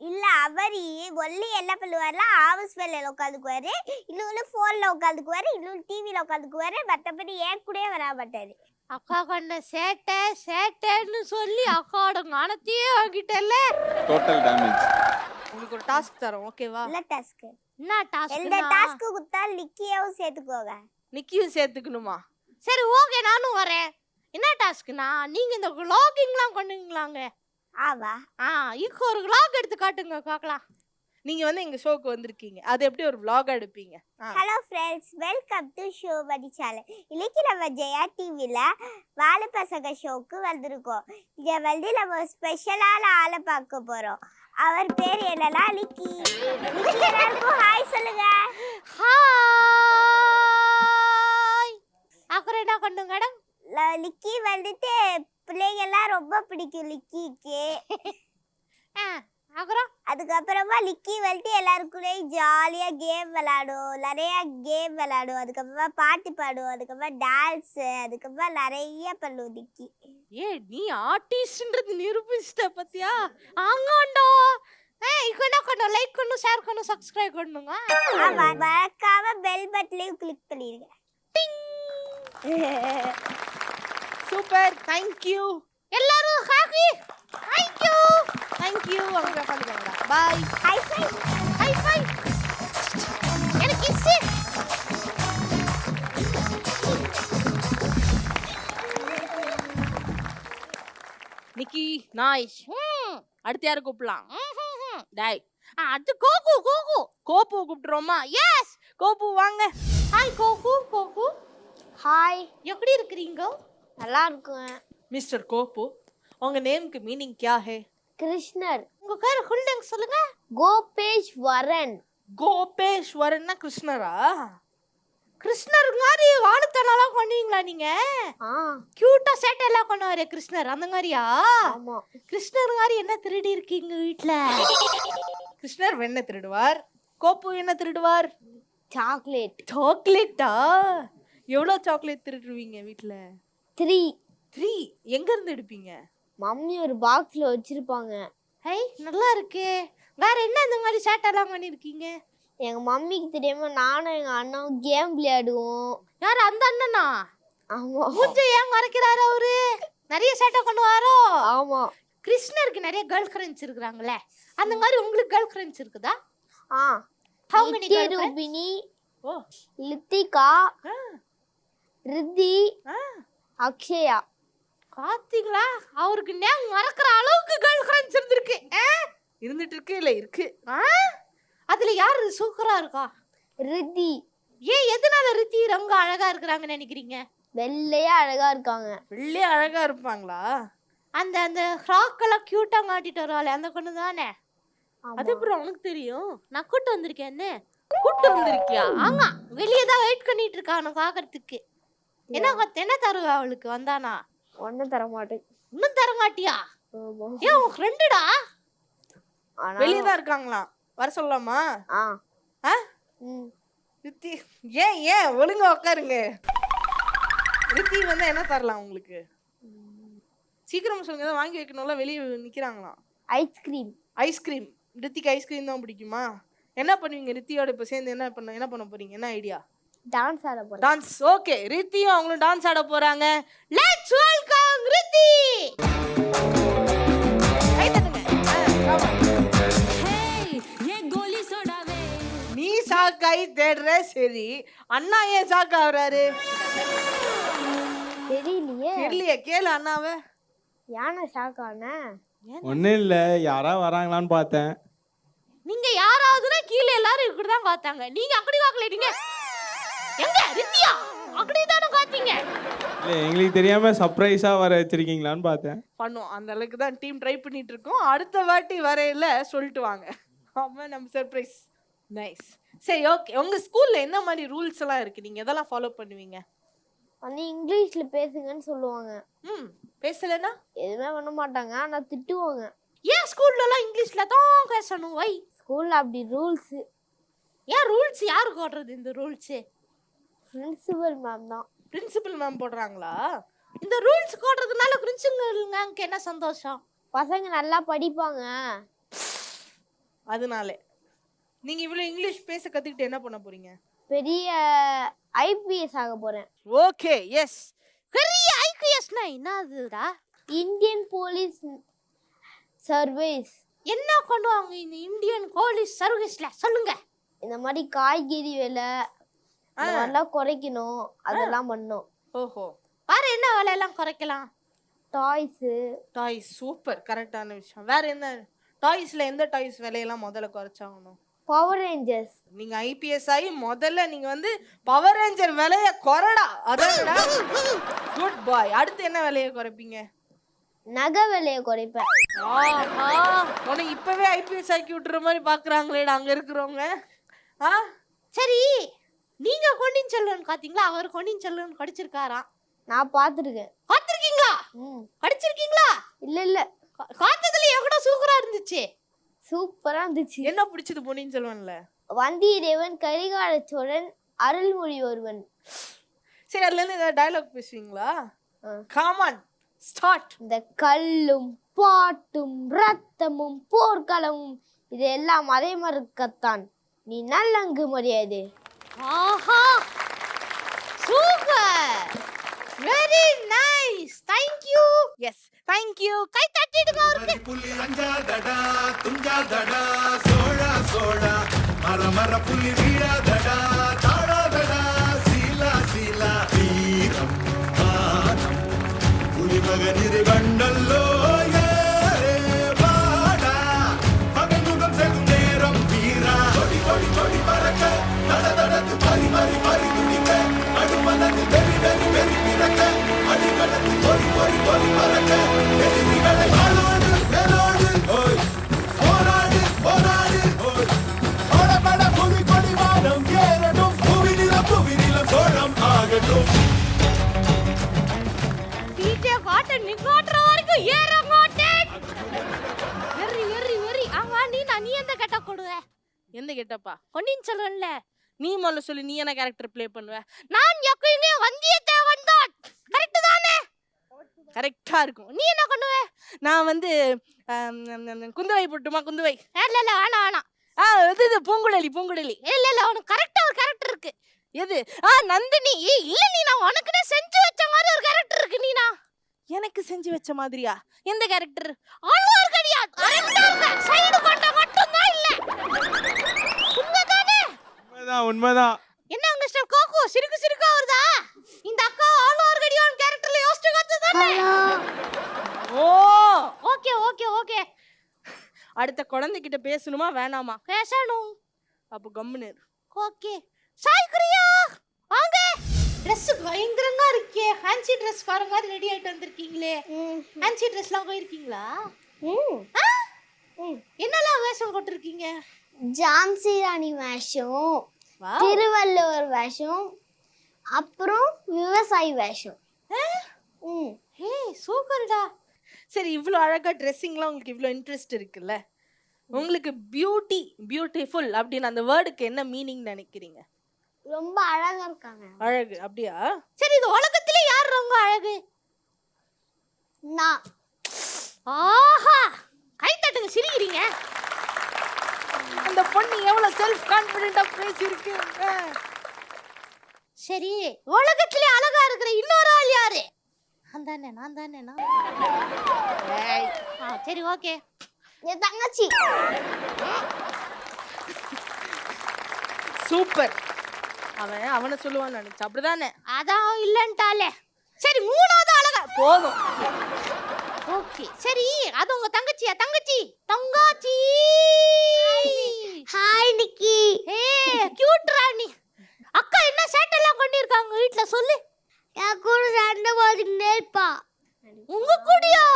Speaker 3: இல்ல, அவரு ஒல்லி என்ன பண்ணுவாருன்னா ஆஃபீஸ் வேலையில உட்காந்துக்குவாரு, இன்னொன்னு போன்ல உட்காந்துக்குவாரு, இன்னொன்னு டிவில உட்காந்துக்குவாரு. மத்தபடி ஏன் கூட வர மாட்டாரு.
Speaker 2: அக்கா கண்ண சேட்டைன்னு சொல்லி அக்காவோட கணத்தையே வாங்கிட்டல.
Speaker 4: Total damage.
Speaker 1: உங்களுக்கு ஒரு டாஸ்க் தரோம், ஓகேவா?
Speaker 3: இல்ல டாஸ்க்.
Speaker 2: என்ன
Speaker 3: எந்த
Speaker 2: டாஸ்க்?
Speaker 3: டாஸ்க் கொடுத்தா லிக்கியாவும் சேர்த்துக்கோங்க.
Speaker 1: நிக்கியும் சேர்த்துக்கணுமா?
Speaker 2: சரி ஓகே, நானும் வரேன். என்ன டாஸ்க்னா, நீங்க இந்த vloggingலாம் பண்ணுவீங்களாங்க?
Speaker 3: ஆமா.
Speaker 2: இப்போ ஒரு vlog எடுத்து காட்டுங்க பார்க்கலாம்.
Speaker 1: நீங்க வந்து எங்க ஷோக்கு வந்திருக்கீங்க, அது எப்படி ஒரு vlog எடுப்பீங்க?
Speaker 3: Hello friends, welcome to show Mani channel. இன்னைக்கு நம்ம ஜெயா டிவில வாழை பசங்க ஷோக்கு வந்திருக்கோம். இங்க வந்து நம்ம ஸ்பெஷலான ஆளை பார்க்க போறோம். அவர் பேர் என்னன்னா லிக்கி. லிக்கி எல்லாருக்கும் ஹாய் சொல்லுங்க.
Speaker 2: ஹாய். அப்புறம் என்ன பண்ணுங்க?
Speaker 3: லிக்கி வந்துட்டு பிள்ளைங்க எல்லாம் ரொம்ப பிடிக்கும் லிக்கிக்கு.
Speaker 2: அப்புறம்
Speaker 3: அதுக்கப்புறமா லிக்கி வந்துட்டு எல்லாருக்குள்ளேயும் ஜாலியா கேம் விளையாடும், நிறைய கேம் விளையாடும். அதுக்கப்புறமா பாட்டு பாடும், அதுக்கப்புறமா டான்ஸ், அதுக்கப்புறமா நிறைய பண்ணும் லிக்கி.
Speaker 1: நீ ஆர்டிஸ்ட்ன்றது நிரூபிச்சிட்ட பத்தியா?
Speaker 2: ஆங்கோண்டோ. இப்போ என்ன பண்ணணும்? லைக் பண்ணணும், ஷேர் பண்ணணும், சப்ஸ்கிரைப் பண்ணுங்க.
Speaker 3: ஆமா, மறக்காம பெல் பட்டனையும் கிளிக் பண்ணிருங்க.
Speaker 1: Super, thank you.
Speaker 2: எல்லாரும் ஹாப்பி. Thank you.
Speaker 1: அங்க உட்காந்துக்கோங்கடா. Bye.
Speaker 3: High five.
Speaker 2: High five. எனக்கு கிஸ்.
Speaker 1: நிக்கி நைஸ். அடுத்து யாரை கூப்பிடலாம்? டாய்,
Speaker 2: அது கோகு.
Speaker 1: கோப்பு கூப்பிட்டுறோமா?
Speaker 2: எஸ்.
Speaker 1: கோப்பு வாங்க.
Speaker 2: Hi Coco.
Speaker 3: ஹாய்.
Speaker 2: எப்படி இருக்கீங்க?
Speaker 3: நல்லா இருக்கும்.
Speaker 1: மிஸ்டர் கோப்பு, உங்க நேம்க்கு மீனிங் क्या है?
Speaker 3: கிருஷ்ணர்.
Speaker 2: உங்க பேர் ஃபுல் நேம் சொல்லுங்க.
Speaker 3: கோபேஸ்வரன்.
Speaker 1: கோபேஸ்வரன்னா கிருஷ்ணரா?
Speaker 2: கிருஷ்ணர் மாதிரி வாழுத்தனலாம் பண்ணுவீங்களா நீங்க? கியூட்டா சேட்டை எல்லாம் பண்ணுவாரே கிருஷ்ணர், அந்த மாதிரியா?
Speaker 3: ஆமா.
Speaker 2: கிருஷ்ணர் மாதிரி என்ன திருடி இருக்கீங்க வீட்ல?
Speaker 1: கிருஷ்ணர் வெண்ணெய் திருடுவார், கோப்பு என்ன திருடுவார்?
Speaker 3: சாக்லேட்.
Speaker 1: சாக்லேட்டா? எவ்வளவு சாக்லேட் திருடுவீங்க வீட்ல?
Speaker 3: 3.
Speaker 1: எங்க இருந்து எடுப்பீங்க?
Speaker 3: மம்மி ஒரு பாக்ஸ்ல வச்சிருப்பாங்க.
Speaker 2: ஹை, நல்லா இருக்கே. வேற என்ன இந்த மாதிரி சேட்டை எல்லாம் பண்ணிருக்கீங்க?
Speaker 3: எங்க மம்மிக்கு தெரியாம நானும் எங்க அண்ணாவும் கேம் விளையாடுவோம்.
Speaker 2: யார் அந்த அண்ணனா?
Speaker 3: ஆமா.
Speaker 2: மூஞ்ச ஏன் மறைக்கிறாரு அவரு? நிறைய சேட்டை பண்ணுவாரோ?
Speaker 3: ஆமா.
Speaker 2: கிருஷ்ணருக்கு நிறைய கேர்ள் ஃப்ரெண்ட்ஸ் இருக்காங்களே, அந்த மாதிரி உங்களுக்கு கேர்ள் ஃப்ரெண்ட்ஸ் இருக்குதா? How many
Speaker 3: Nithya
Speaker 2: girlfriends?
Speaker 3: Rubini,
Speaker 1: ஓ,
Speaker 3: லித்திகா,
Speaker 1: ஆ,
Speaker 3: ரித்தி,
Speaker 1: ஆ.
Speaker 3: அக்ஷயா.
Speaker 2: பாத்தீங்களா, அவருக்கு நேம் மறக்கிற அளவுக்கு கேர்ள் ஃப்ரெண்ட்ஸ் இருந்திருக்கு.
Speaker 1: இருந்துட்டு இருக்கு, இல்ல இருக்கு.
Speaker 2: அதுல யாரு சூப்பரா இருக்கா?
Speaker 3: ரித்தி.
Speaker 2: எதனால ரித்தி ரொம்ப அழகா இருக்கிறாங்கன்னு நினைக்கிறீங்க?
Speaker 3: வெள்ளையா அழகா இருக்காங்க.
Speaker 1: வெள்ளே அழகா இருப்பாங்களா?
Speaker 2: அந்த அந்த ஃப்ராக் எல்லாம் கியூட்டா மாட்டிட்டு வருவாளே அந்த பொண்ணு தானே?
Speaker 1: அது அப்புறம் உனக்கு தெரியும்?
Speaker 2: நான் கூட்டு வந்திருக்கேன்னு.
Speaker 1: கூட்டு வந்திருக்கியா?
Speaker 2: ஆமா, வெளியே தான் வெயிட் பண்ணிட்டு இருக்கா அவனை பாக்குறதுக்கு. என்ன தருவா அவளுக்கு வந்தானா?
Speaker 3: ஒன்னும் தர மாட்டேன்.
Speaker 2: இன்னும் தர மாட்டியா? ஏன் உன் ஃப்ரெண்டுடா?
Speaker 1: வெளியே தான் இருக்காங்களாம், வர சொல்லலாமா? ரித்தி, ஏன் ஒழுங்கா உட்காருங்க. ரித்தி வந்தா என்ன தரலாம் உங்களுக்கு? சீக்கிரம் சொல்லுங்க, தான் வாங்கி வைக்கணும்ல, வெளியே நிக்கிறாங்களாம்.
Speaker 3: ஐஸ்கிரீம்.
Speaker 1: ஐஸ்கிரீம். ரித்திக்கு ஐஸ்கிரீம் தான் பிடிக்குமா? என்ன பண்ணுவீங்க ரித்தியோட இப்ப சேர்ந்து? என்ன பண்ண போறீங்க? என்ன ஐடியா?
Speaker 3: டான்ஸ் ஆட போறேன்.
Speaker 1: டான்ஸ். ஓகே, ரித்தியும் அவங்களும் டான்ஸ் ஆட போறாங்க.
Speaker 2: Let's welcome Riddhi.
Speaker 1: கை தட்டுங்க. நீ சாக்காய் தேடுற, சரி. அண்ணா ஏன் சாக்கா ஆகுறாரு? தெரியலையே, கேளு அண்ணாவை.
Speaker 3: யானை ஷாக்கான?
Speaker 4: ஒன்றும் இல்லை, யாரா வராங்களான்னு பார்த்தேன்.
Speaker 2: நீங்க யாராவதுனா கீழே எல்லாரும் இப்படிதான் பார்த்தாங்க, நீங்க அப்படி பார்க்கல. நீங்க எங்க ரித்தியா? அப்படிதானே இருப்பீங்க.
Speaker 4: இல்ல எங்களுக்கு தெரியாம சர்ப்ரைஸா வர வச்சிருக்கீங்களான்னு பார்த்தேன்.
Speaker 1: பண்ணுவோம். அந்த அளவுக்கு தான் டீம் ட்ரை பண்ணிட்டு இருக்கோம். அடுத்த வாட்டி வரையில சொல்லிட்டு வாங்க. ஆமா, நம்ம சர்ப்ரைஸ். நைஸ். சரி, ஓகே. உங்க ஸ்கூல்ல என்ன மாதிரி ரூல்ஸ் எல்லாம் இருக்கு? நீங்க எதெல்லாம் ஃபாலோ பண்ணுவீங்க?
Speaker 3: வந்து இங்கிலீஷ்ல பேசுங்கன்னு சொல்லுவாங்க.
Speaker 1: பேசலனா
Speaker 3: எதுவுமே பண்ண மாட்டாங்க, ஆனா திட்டுவாங்க.
Speaker 2: ஏன் ஸ்கூல்ல எல்லாம் இங்கிலீஷ்ல தான் பேசணும்? வை
Speaker 3: ஸ்கூல்ல அப்படி ரூல்ஸ்.
Speaker 2: ஏன் ரூல்ஸ் யாரு போடுறது இந்த ரூல்ஸ்?
Speaker 3: பிரின்சிபல் மேம் தான்.
Speaker 1: பிரின்சிபல் மேம் போடுறாங்களா?
Speaker 2: இந்த ரூல்ஸ் போடுறதுனால பிரின்சிபலுக்கு என்ன சந்தோஷம்?
Speaker 3: பசங்க நல்லா படிப்பாங்க.
Speaker 1: அதனால நீங்க இவ்வளவு இங்கிலீஷ் பேச கத்துக்கிட்டு என்ன பண்ண போறீங்க?
Speaker 3: பெரிய ஐபிஎஸ் ஆக போறேன்.
Speaker 1: Okay, yes.
Speaker 2: பெரிய ஐபிஎஸ்னா என்னதுடா?
Speaker 3: Indian police service.
Speaker 2: என்ன பண்ணுவாங்க இந்த இந்தியன் போலீஸ் சர்வீஸ்ல? சொல்லுங்க.
Speaker 3: இந்த மாதிரி காய்கறி விலை அதெல்லாம் குறைக்கணும், அதெல்லாம் பண்ணோம்.
Speaker 1: ஓஹோ.
Speaker 2: வேற என்ன வேலையெல்லாம் குறைக்கலாம்?
Speaker 1: டாய்ஸ் சூப்பர், கரெக்டான விஷயம். வேற என்ன டாய்ஸ்ல எந்த டாய்ஸ் விலையெல்லாம் முதல்ல குறைச்சாகணும்?
Speaker 3: Power rangers.
Speaker 1: நீங்க ஐபிஎஸ் ஆகி முதல்ல நீங்க வந்து பவர் ரேஞ்சர் விலைய குறடா. அதான்டா குட் பாய். அடுத்து என்ன விலைய குறைப்பீங்க?
Speaker 3: நகை விலையை குறைப்பேன்.
Speaker 1: உனக்கு இப்பவே ஐபிஎஸ் ஆக்கி விட்டுற மாதிரி பாக்குறாங்களேடா அங்க இருக்கிறவங்க.
Speaker 2: சரி, நீங்க கொண்டின் செல்வன் பாத்தீங்களா? அவர் கொண்டின் செல்வன் படிச்சிருக்காராம்.
Speaker 3: நான் பாத்துருக்கேன்.
Speaker 2: பாத்திருக்கீங்களா? படிச்சிருக்கீங்களா?
Speaker 3: இல்ல
Speaker 2: பார்த்ததுல எவ்வளோ சூப்பரா இருந்துச்சு.
Speaker 3: சூப்பரா இருந்துச்சு.
Speaker 1: என்ன பிடிச்சது பொன்னியின் செல்வன்ல?
Speaker 3: வந்தியத்தேவன், கரிகால சோழன், அருள்மொழி ஒருவன்.
Speaker 1: சரி, அதுல இருந்து ஏதாவது டயலாக் பேசுவீங்களா? Come on, start.
Speaker 3: இந்த கல்லும் பாட்டும் ரத்தமும் போர்க்களமும் இதெல்லாம் அதே மறுக்கத்தான் நீ நல்லங்கு மரியாதை.
Speaker 2: ஆஹா, super, very nice, thank you.
Speaker 1: Yes, thank you.
Speaker 2: கை தட்டிடுங்க அவருக்கு.
Speaker 6: புலி அஞ்சாதடா துஞ்சாதடா சோழா சோழா மர மர புலி வீழாதடா தாழாதடா சீலா சீலா வீரம் மானம் புலி மகனிரு கண்டல்லோ ஏரே வாடா மகனுகம் செல்லும் நேரம் வீரா கொடி கொடி கொடி பறக்க தட தடத்து பறி மறி பறி துடிக்க அடுமனது வெறி வெறி வெறி பிறக்க அடிகளத்து பொறி பொறி பொறி பறக்க எதிரிகளை ஆளோடு மேலோடு ஓய் போராடு போராடு ஓய் படபட புவி கொடி வானம் ஏறட்டும் புவிநிலம் சோழம் ஆகட்டும்.
Speaker 2: டீச்சே காட்ட நிக்காட்ற வரைக்கும் ஏற மாட்டேன். Very very very. ஆமா, நீ எந்த கெட்ட கொடுவ?
Speaker 1: எந்த கெட்டப்பா?
Speaker 2: பொன்னியின் செல்வன்ல
Speaker 1: நீ முதல்ல சொல்லு, நீ என்ன கேரக்டர் ப்ளே பண்ணுவ?
Speaker 2: நான் எப்பயுமே வந்தியத்தேவன் தான். கரெக்ட் தானே?
Speaker 1: கரெக்டா இருக்கும்.
Speaker 2: நீ என்ன பண்ணுவ?
Speaker 1: நான் வந்து குந்தவை போட்டுமா? குந்தவை.
Speaker 2: இல்ல இல்ல, வேணாம்.
Speaker 1: இது பூங்குழலி. பூங்குழலி.
Speaker 2: இல்ல, உனக்கு கரெக்டா ஒரு கேரக்டர் இருக்கு.
Speaker 1: எது?
Speaker 2: நந்தினி. இல்ல, நீனா உனக்குனே செஞ்சு வச்ச மாதிரி ஒரு கேரக்டர் இருக்கு. நீனா
Speaker 1: எனக்கு செஞ்சு வச்ச மாதிரியா? எந்த கேரக்டர்?
Speaker 2: ஆழ்வார்க்கடியான். கரெக்டா இருக்கு. சைடு கொண்ட மட்டும் தான் இல்ல. உண்மைதானே?
Speaker 4: உண்மைதான்.
Speaker 2: என்ன மிஸ்டர் கோகு சிரிக்கா வருதா? இந்த அக்கா ஆழ்வார்க்கடியான் கேரக்டர்ல யோசிச்சு கத்துதானே?
Speaker 1: ஓ,
Speaker 2: ஓகே.
Speaker 1: அடுத்த குழந்தைகிட்ட பேசணுமா வேணாமா?
Speaker 2: பேசணும்.
Speaker 1: அப்போ கம்முன்னு.
Speaker 2: ஓகே. சாய்குரியா வாங்க. Dress பயங்கரமா இருக்கே. ஃபேன்சி Dress பாருங்க, ரெடி ஆயிட்டு வந்திருக்கீங்களே. ஃபேன்சி Dressலாம் போயிருக்கீங்களா? என்னெல்லாம் வேஷம் போட்டிருக்கீங்க?
Speaker 3: ஜான்சி ராணி வேஷம், திருவள்ளுவர் வேஷம், அப்புறம் விவசாயி வேஷம்.
Speaker 2: ஹே, சூப்பர்டா.
Speaker 1: சரி, இவ்வளோ அழகா ட்ரெஸ்ஸிங்லாம் உங்களுக்கு இவ்வளோ இன்ட்ரெஸ்ட் இருக்குல்ல, உங்களுக்கு பியூட்டிஃபுல் அப்படின்னு அந்த வேர்டுக்கு என்ன மீனிங் நினைக்கிறீங்க?
Speaker 3: ரொம்ப அழகா இருக்காங்க.
Speaker 1: அழகு அப்படியா?
Speaker 2: சரி, இந்த உலகத்திலே யார் ரொம்ப அழகு?
Speaker 3: நான்.
Speaker 2: ஆஹா, கை தட்டுங்க, சிரிக்கிறீங்க.
Speaker 1: அந்த பொண்ணு எவ்வளவு செல்ஃப் கான்ஃபிடென்ட்டா பேசியிருக்கு.
Speaker 2: சரி, உலகத்திலே அழகா இருக்கிற இன்னொரு ஆள் யாரு? நான் தானே. சரி, ஓகே.
Speaker 3: என் தங்கச்சி.
Speaker 1: சூப்பர். அவனை சொல்லுவான்னு நினைச்சா அப்படிதானே?
Speaker 2: அதான் இல்லன்ட்டாலே. சரி, மூணாவது அழகா
Speaker 1: போதும்.
Speaker 2: ஓகே. சரி, அது உங்க தங்கச்சியா? தங்கச்சி.
Speaker 3: ஹாய் நிக்கி.
Speaker 2: கியூட் ராணி. அக்கா என்ன சேட்டெல்லாம் பண்ணிருக்காங்க வீட்ல சொல்லு.
Speaker 3: என் கூட சண்டை போட்டுக்கிட்டே இருப்பா.
Speaker 2: உங்க கூடயா?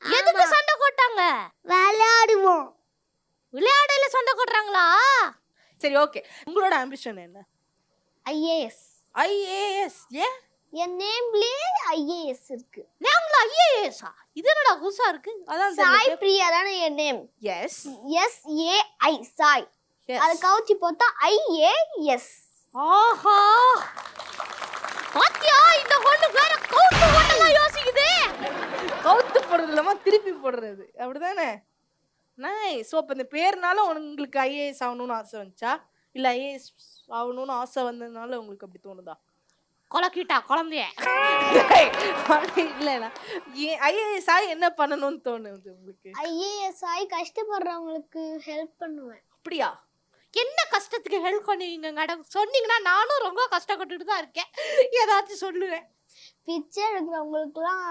Speaker 2: எதுக்கு சண்டை போட்டாங்க?
Speaker 3: விளையாடுவோம்.
Speaker 2: விளையாடையில சண்டை போடுறாங்களா?
Speaker 1: சரி ஓகே, உங்களோட ஆம்பிஷன் என்ன?
Speaker 3: ஐஏஎஸ்.
Speaker 1: ஐஏஎஸ். ஏன்?
Speaker 3: என் நேம்லயே ஐஏஎஸ் இருக்கு.
Speaker 2: நேம்ல ஐஏஎஸ்ஸா? இது என்னடா புதுசா இருக்கு?
Speaker 1: அதான்
Speaker 3: சாய் பிரியா தானே என் நேம்.
Speaker 1: Yes
Speaker 3: SAI Sai. அது கவுச்சி போட்டா ஐஏஎஸ்.
Speaker 2: ஆஹா, பாத்தியா இந்த பொண்ணு வேற கவுத்து போட்டலாம் யோசிக்குது.
Speaker 1: கவுத்து போடுறது இல்லாம திருப்பி போடுறது, அப்படிதானே? நைஸ். ஸோ அப்போ இந்த பேர்னால உங்களுக்கு ஐஏஎஸ் ஆகணும்னு ஆசை வந்துச்சா, இல்லை ஐஏஎஸ் ஆகணும்னு ஆசை வந்ததுனால உங்களுக்கு அப்படி தோணுதா?
Speaker 2: கொலக்கிட்டா குழந்தைய.
Speaker 1: இல்லைண்ணா, ஏன் ஐஏஎஸ் ஆகி என்ன பண்ணணும்னு தோணுது உங்களுக்கு?
Speaker 3: ஐஏஎஸ் ஆகி கஷ்டப்படுறவங்களுக்கு ஹெல்ப் பண்ணுவேன்.
Speaker 1: அப்படியா?
Speaker 2: என்ன கஷ்டத்துக்கு ஹெல்ப் பண்ணுவீங்க மேடம்? சொன்னீங்கன்னா நானும் ரொம்ப கஷ்டப்பட்டுட்டு தான் இருக்கேன், ஏதாச்சும் சொல்லுவேன்.
Speaker 3: பிச்சை எடுக்கிறவங்களுக்குலாம்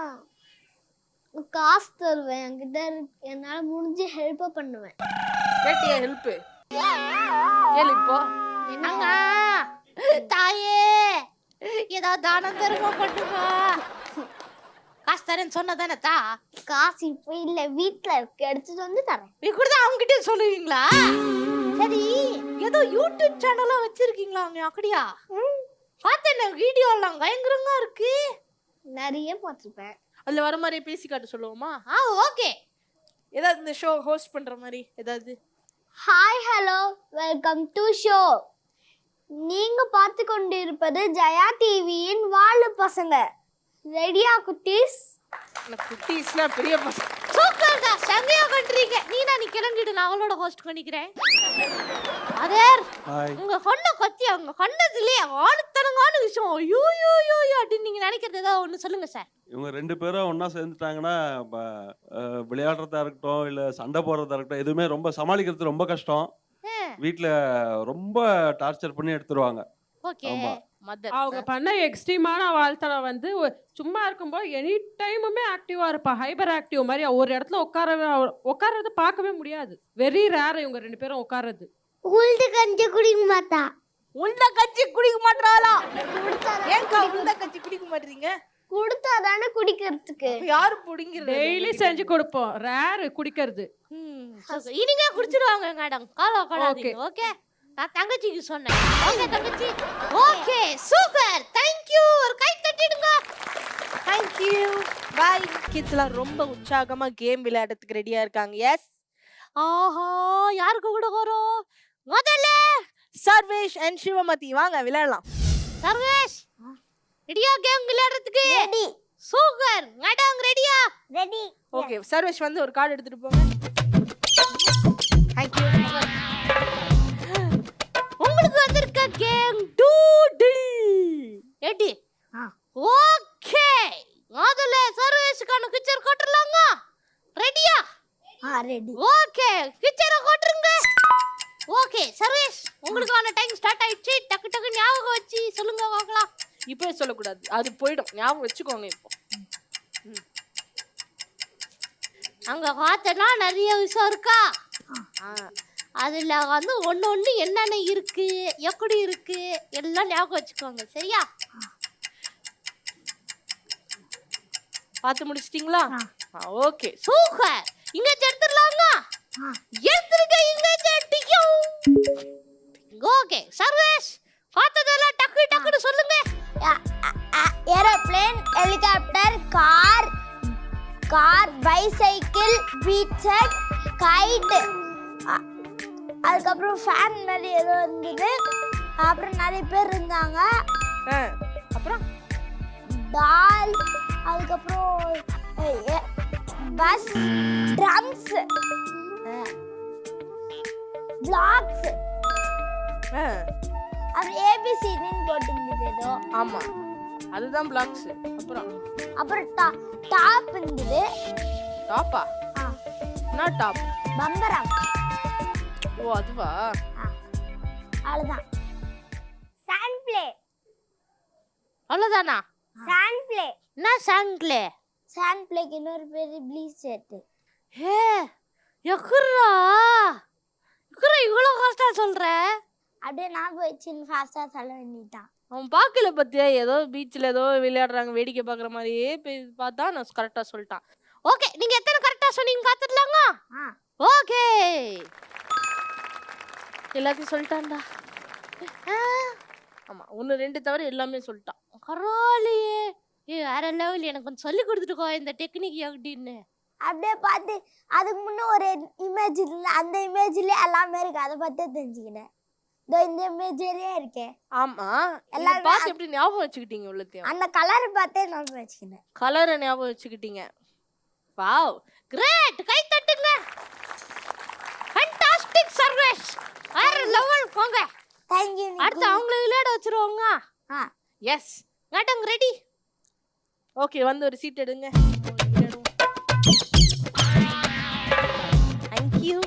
Speaker 3: காசு தருவேன். என்கிட்ட என்னால முடிஞ்ச ஹெல்ப் பண்ணுவேன்.
Speaker 1: கேட்டியா ஹெல்ப்பு? கேளு இப்போ.
Speaker 2: என்னங்க தாயே, ஏதாவது தானம் தருமா பண்ணுங்க. காசு தரேன்னு சொன்னதானே தா?
Speaker 3: காசு இப்போ இல்ல, வீட்டுல இருக்கு, எடுத்துட்டு வந்து தரேன்.
Speaker 2: இப்படிதான் அவங்க கிட்ட சொல்லுவீங்களா? சரி, ஏதோ யூடியூப் சேனலும் வச்சிருக்கீங்களா அவங்க? அப்படியா? பார்த்தேன் வீடியோ எல்லாம் பயங்கரமா இருக்கு.
Speaker 3: நிறைய பார்த்துருப்பேன்.
Speaker 1: அதில் வர மாதிரி பேசி காட்ட சொல்லுவோமா?
Speaker 2: ஓகே.
Speaker 1: ஏதாவது இந்த ஷோ ஹோஸ்ட் பண்ற மாதிரி ஏதாவது?
Speaker 3: Hi hello welcome to show. நீங்க பார்த்து கொண்டிருப்பது ஜெயா டிவியின் வாழு பசங்க. ரெடியா குட்டீஸ்?
Speaker 1: குட்டீஸ்னா பெரிய பசங்க.
Speaker 2: சூப்பர் தான், செமையா பண்றீங்க. நீ கிளம்பிடு, நான் அவளோட ஹோஸ்ட் பண்ணிக்கிறேன். அதர் உங்க சொன்ன கத்தி அவங்க கண்ணதுலயே ஆளுத்தனங்கான விஷயம். ஐயோ யோ யோ அப்படின்னு நீங்க நினைக்கிறது ஏதாவது ஒன்று சொல்லுங்க சார்.
Speaker 7: இவங்க 2 பேரும் ஒன்றா சேர்ந்துட்டாங்கன்னா விளையாடுறதா இருக்கட்டும் இல்லை சண்டை போடுறதா இருக்கட்டும், எதுவுமே ரொம்ப சமாளிக்கிறது ரொம்ப கஷ்டம். வீட்டில் ரொம்ப டார்ச்சர் பண்ணி எடுத்துருவாங்க.
Speaker 2: ஓகே.
Speaker 7: ஆமா.
Speaker 1: மதர்
Speaker 8: அவங்க பண்ண எக்ஸ்ட்ரீமான வாழ்த்தலை வந்து சும்மா இருக்கும்போது எனி டைமுமே ஆக்டிவா இருப்பா. ஹைப்பர் ஆக்டிவ் மாதிரி ஒரு இடத்துல உட்கார்றது பார்க்கவே முடியாது. வெரி ரேர் இவங்க 2 பேரும் உட்கார்றது.
Speaker 3: உள்டு கஞ்சி குடிக்க மாட்டா.
Speaker 1: உள்ள கஞ்சி குடிக்க மாட்டாளா? ஏன்க்கா உள்ள கஞ்சி குடிக்க மாட்டீங்க?
Speaker 3: குடுத்தா தானே குடிக்கிறதுக்கு.
Speaker 1: யாரு புடிங்கிறது?
Speaker 8: டெய்லி செஞ்சு கொடுப்போம். ரேர் குடிக்கிறது.
Speaker 2: இனிமே குடிச்சிடுவாங்க மேடம், காலோ காலாதீங்க. ஓகே, நான் தங்கச்சிக்கு சொன்னேன். ஓகே தங்கச்சி. Okay super, thank you. ஒரு கை தட்டிடுங்க.
Speaker 1: Thank you. பாய். கிட்ஸ்லாம் ரொம்ப உற்சாகமா கேம் விளையாடுறதுக்கு ரெடியா இருக்காங்க. எஸ்.
Speaker 2: ஆஹா, யாருக்கு கூட வரோம்? முதல்ல
Speaker 1: சர்வேஷ் அண்ட் சிவமதி வாங்க விளையாடலாம்.
Speaker 2: சர்வேஷ் ரெடியா கேம் விளையாடுறதுக்கு?
Speaker 3: ரெடி.
Speaker 2: சூப்பர் மேடம், ரெடியா?
Speaker 3: ரெடி.
Speaker 1: ஓகே, சர்வேஷ் வந்து ஒரு கார்டு எடுத்துட்டு போங்க. Thank you.
Speaker 2: உங்களுக்கு வந்திருக்க கேம் டூடில். ரெடி? ஓகே, முதல்ல சர்வேஷுக்கான பிக்சர் போட்டுறலாங்க. ரெடியா?
Speaker 3: ரெடி.
Speaker 2: ஓகே, பிக்சரை போட்டுருங்க. ஓகே சர்வேஷ், உங்களுக்கான டைம் ஸ்டார்ட் ஆயிடுச்சு. டக்கு டக்கு ஞாபகம் வச்சு சொல்லுங்க பார்க்கலாம்.
Speaker 1: இப்போ சொல்லக்கூடாது, அது போயிடும். ஞாபகம் வச்சுக்கோங்க. இப்போ
Speaker 2: அங்க பார்த்தனா நிறைய விஷயம் இருக்கா? அதுல வந்து ஒண்ணு என்னென்ன இருக்கு, எப்படி இருக்கு எல்லாம் ஞாபகம் வச்சுக்கோங்க. சரியா?
Speaker 1: பார்த்து முடிச்சிட்டீங்களா? Okay
Speaker 2: super. இங்க எடுத்துடலாங்க. எடுத்துருங்க இங்க செட்டியும். ஓகே சர்வேஷ், பார்த்ததெல்லாம் டக்கு டக்குன்னு சொல்லுங்க.
Speaker 3: Aeroplane, helicopter, car, bicycle, feature, guide, அதுக்கப்புறம் ஃபேன் மாதிரி ஏதோ இருந்தது. அப்புறம் நிறைய பேர் இருந்தாங்க.
Speaker 1: அப்புறம்
Speaker 3: டால், அதுக்கப்புறம் பஸ், ட்ரம்ஸ், பிளாக்ஸ், அப்புறம் ஏபிசிடின்னு போட்டுருந்தது ஏதோ.
Speaker 1: ஆமா, அதுதான் பிளாக்ஸ்.
Speaker 3: அப்புறம் டாப் இருந்தது.
Speaker 1: டாப்பா? என்ன டாப்?
Speaker 3: பம்பரம்.
Speaker 1: ஓ அதுவா?
Speaker 3: அவ்வளவுதான். Sand play.
Speaker 2: அவ்வளவுதானா?
Speaker 3: Sand play.
Speaker 2: என்ன சாண்ட்லே?
Speaker 3: சாண்ட் பிளேக்கு இன்னொரு பேர் ப்ளீச் செட்.
Speaker 2: ஹே எக்குறா இவ்வளோ கஷ்டம் சொல்ற?
Speaker 3: அப்படியே ஞாபகம் வச்சு ஃபாஸ்டா சொல்ல வேண்டியதான்.
Speaker 1: அவன் பார்க்கல பத்தியா, ஏதோ பீச்சில் ஏதோ விளையாடுறாங்க வேடிக்கை பார்க்குற மாதிரியே பார்த்தா நான் கரெக்டாக சொல்லிட்டான்.
Speaker 2: ஓகே, நீங்க எத்தனை கரெக்டா சொன்னீங்க காத்துடலாங்க. ஓகே,
Speaker 1: எல்லாத்தையும் சொல்லிட்டான்டா. ஆமாம், 1 2 தவிர எல்லாமே சொல்லிட்டான்.
Speaker 2: பரவாயில்லையே. வேற லெவல். எனக்கு கொஞ்சம் சொல்லி கொடுத்துட்டுக்கோ இந்த டெக்னிக் எப்படின்னு.
Speaker 3: அப்படியே பார்த்து அதுக்கு முன்னே ஒரு இமேஜ் இல்லை, அந்த இமேஜ்லேயே எல்லாமே இருக்கு, அதை பார்த்தே தெரிஞ்சுக்கினேன். இந்த இமேஜ்லேயே இருக்கேன்.
Speaker 1: ஆமாம்,
Speaker 3: எல்லாமே
Speaker 1: பார்த்து எப்படி ஞாபகம் வச்சுக்கிட்டீங்க? உள்ளத்தையும்
Speaker 3: அந்த கலரை பார்த்தே நான் வச்சுக்கினேன்.
Speaker 1: கலரை ஞாபகம் வச்சுக்கிட்டீங்க. Wow,
Speaker 2: great. கை தட்டுங்க. Fantastic service. வேற லெவல் போங்க.
Speaker 3: தேங்க்யூ.
Speaker 2: அடுத்து அவங்கள விளையாட வச்சிருவாங்க.
Speaker 1: எஸ்.
Speaker 2: நாட்டங்க ரெடி.
Speaker 1: ஓகே, வந்து ஒரு சீட் எடுங்க. தேங்க்யூ.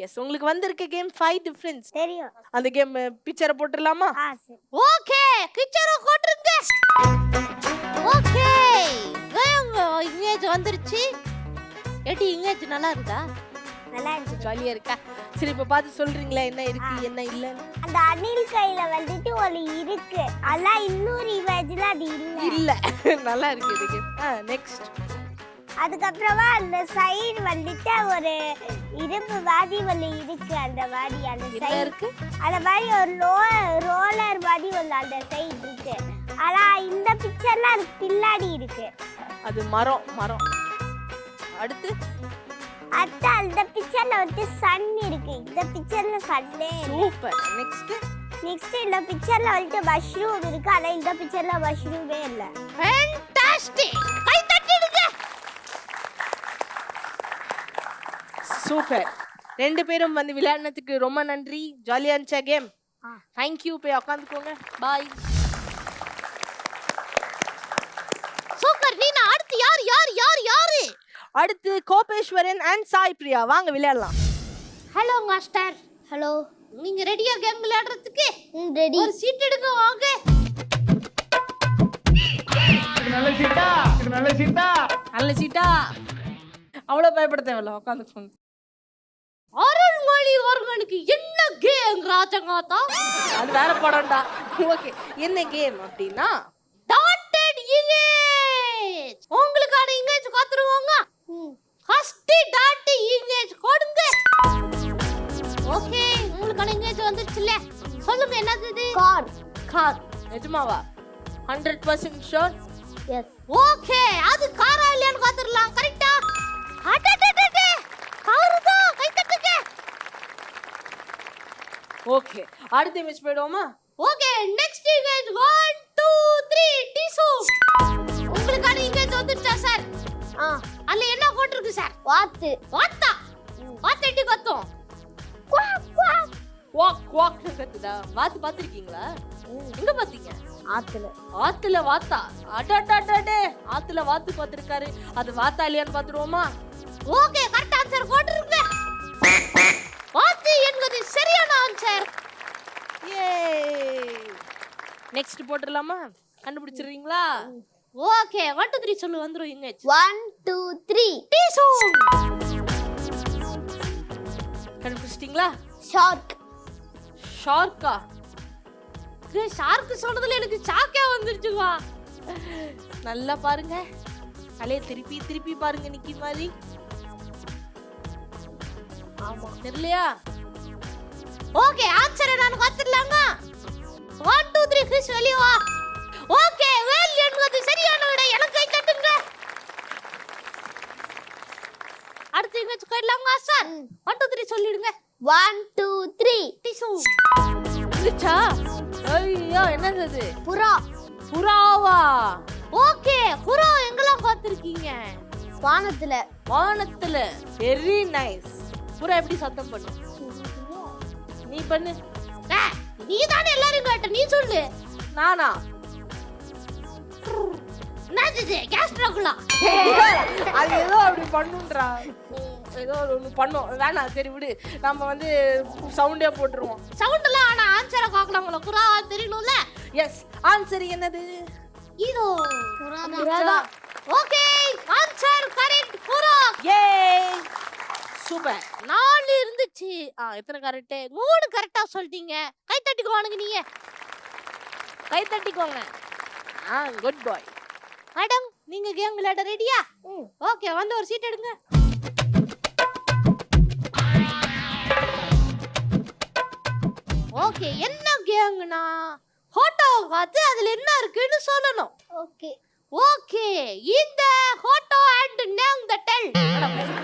Speaker 1: எஸ், உங்களுக்கு வந்திருக்க கேம் 5 டிஃபரன்ஸ்
Speaker 3: தெரியும்.
Speaker 1: அந்த கேம் பிக்சரை போட்டுடலாமா?
Speaker 3: சரி.
Speaker 2: ஓகே, கிச்சரை போட்டுருங்க. ஓகே, இமேஜ் வந்துருச்சு. எடி இமேஜ் நல்லா இருக்கா?
Speaker 3: நல்லா இருந்துச்சு.
Speaker 1: ஜாலியா இருக்கா? சரி, இப்ப பார்த்து சொல்றீங்களா என்ன இருக்கு என்ன இல்லன்னு?
Speaker 3: அந்த அணில் கையில வந்துட்டு ஒரு இருக்கு, அதான் இன்னொரு இமேஜ்ல அது
Speaker 1: இல்ல. நல்லா இருக்கு இது கேம். நெக்ஸ்ட்.
Speaker 3: அதுக்கப்புறமா அந்த சைடு வந்துட்டு ஒரு இரும்பு வாதி ஒன்று இருக்கு, அந்த வாதி அந்த
Speaker 1: என்ன
Speaker 3: சைடு
Speaker 1: இருக்கு?
Speaker 3: அந்த மாதிரி ஒரு ரோலர் வாதி ஒன்று அந்த சைடு இருக்கு. ஆனா இந்த பிக்சர்ல அது பின்னாடி இருக்கு.
Speaker 1: அது மரம். அடுத்து
Speaker 3: அந்த பிக்சர்ல வந்து சன் இருக்கு, இந்த பிக்சர்ல சன்னே.
Speaker 1: சூப்பர். நெக்ஸ்ட்
Speaker 3: இந்த பிக்சர்ல வந்துட்டு மஷ்ரூம் இருக்கு, ஆனா இந்த பிக்சர்ல மஷ்ரூமே இல்ல.
Speaker 2: ஃபேண்டாஸ்டிக். கை தட்டிடுங்க.
Speaker 1: சூப்பர். 2 பேரும் வந்து விளையாடினதுக்கு ரொம்ப நன்றி. ஜாலியா இருந்துச்சா கேம்? தேங்க்யூ. போய் உட்காந்துக்கோங்க. பாய்.
Speaker 2: சூப்பர். நீனா அடுத்து யாரு?
Speaker 1: அடுத்து கோபேஸ்வரன் அண்ட் சாய் பிரியா. வாங்க விளையாடலாம்.
Speaker 2: Hello master.
Speaker 3: ஹலோ,
Speaker 2: நீங்க ரெடியா கேம் விளையாடுறதுக்கு?
Speaker 3: ரெடி.
Speaker 2: ஒரு சீட் எடுங்க வாங்க.
Speaker 1: நல்ல சீட்டா. அவ்வளோ பயப்பட தேவையில்ல, உட்காந்துக்கோங்க.
Speaker 2: அருள்மொழி ஒருவனுக்கு என்ன கேம் ராஜகாத்தா?
Speaker 1: அது வேற படம்டா. ஓகே, என்ன கேம் அப்படின்னா
Speaker 2: டாட்டட் இமேஜ். உங்களுக்கான இமேஜ் காத்துருவாங்க. ஃபர்ஸ்ட் டாட் இமேஜ் கொடுங்க. ஓகே, உங்களுக்கான இமேஜ் வந்துருச்சுல. சொல்லுங்க என்னது இது?
Speaker 1: கார். நிஜமாவா? 100% ஷூர்?
Speaker 3: எஸ்.
Speaker 2: ஓகே, அது காரா இல்லையான்னு காத்துறலாம். கரெக்ட்டா? அடடடடே, கார் தான். கை தட்டுங்க.
Speaker 1: ஓகே, அடுத்த இமேஜ் போய்டுவோமா?
Speaker 2: Okay, next image 1 2 3 டிசு. உங்களுக்கான இமேஜ் வந்துருச்சா சார்? அதுல என்ன போட்டுருக்கு சார்? வாத்தா எப்படி கத்தும்?
Speaker 1: குவாக் கத்துதா? வாத்து பாத்திருக்கீங்களா? எங்க பாத்தீங்க? ஆத்துல வாத்தா? அடடடடே, ஆத்துல வாத்து பாத்திருக்காரு. அது வாத்தா இல்லையான்னு பாத்துருவோமா?
Speaker 2: ஓகே, கரெக்ட் ஆன்சர் போட்டுருங்க. வாத்து என்பது சரியான ஆன்சர்.
Speaker 1: நெக்ஸ்ட் போட்டுடலாமா? கண்டுபிடிச்சிடுறீங்களா?
Speaker 2: ஓகே, 1 2 3 சொல்லு. வந்துரும் இமேஜ்.
Speaker 3: 1 2 3
Speaker 2: டிசு.
Speaker 1: கண்டுபிடிச்சிட்டீங்களா? ஷார்க்கா?
Speaker 2: ஷார்க் சொன்னதுல எனக்கு சாக்கே வந்துருச்சுவா.
Speaker 1: நல்லா பாருங்க, அலைய திருப்பி பாருங்க, நிக்கி மாதிரி. ஆமா, தெரியலையா?
Speaker 2: ஓகே, ஆன்சர் என்னன்னு பாத்துடலாங்க. 1 2 3 கிறிஸ் வெளிய வா. ஓகே, வேல் என்பது சரியான விடை. எனக்கு கை தட்டுங்க. அடுத்து இமேஜ் போயிடலாங்க சார். 1 2 3 சொல்லிடுங்க.
Speaker 3: 1 2 3
Speaker 2: டிசு.
Speaker 1: இருச்சா? ஐயோ, என்னது அது?
Speaker 3: புறா.
Speaker 2: ஓகே, புறா எங்கெல்லாம் பார்த்திருக்கீங்க?
Speaker 3: வானத்துல.
Speaker 1: Very nice. புறா எப்படி சத்தம் பண்ணும்? நீ பண்ணு.
Speaker 2: நீ தானே எல்லாரும் கேட்ட, நீ சொல்லு.
Speaker 1: நானா?
Speaker 2: என்னது கேஸ் ட்ரகுலா?
Speaker 1: அது ஏதோ அப்படி பண்ணுன்றா. ஏதோ ஒன்று பண்ணோம். வேணாம், சரி விடு. நம்ம வந்து சவுண்டே போட்டுருவோம்.
Speaker 2: சவுண்ட்லாம் ஆனா ஆன்சரை பார்க்கலாங்களா? புறா தெரியணும்ல.
Speaker 1: எஸ், ஆன்சர் என்னது?
Speaker 2: இதோ
Speaker 3: புறா.
Speaker 2: Okay, answer correct. புறா.
Speaker 1: ஏ, சூப்பர்.
Speaker 2: 4 இருந்துச்சு. எத்தனை கரெக்ட்? 3 கரெக்டா சொல்லிட்டீங்க. கை தட்டிக்குவானுங்க நீங்க. கை தட்டிக்கோங்க.
Speaker 1: குட் பாய்.
Speaker 2: மேடம் நீங்க கேம் விளையாட ரெடியா? ஓகே, வந்து ஒரு சீட் எடுங்க. ஓகே, என்ன கேம்னா போட்டோ பார்த்து அதுல என்ன இருக்குன்னு சொல்லணும்.
Speaker 3: ஓகே
Speaker 2: ஓகே, இந்த photo and name the tell.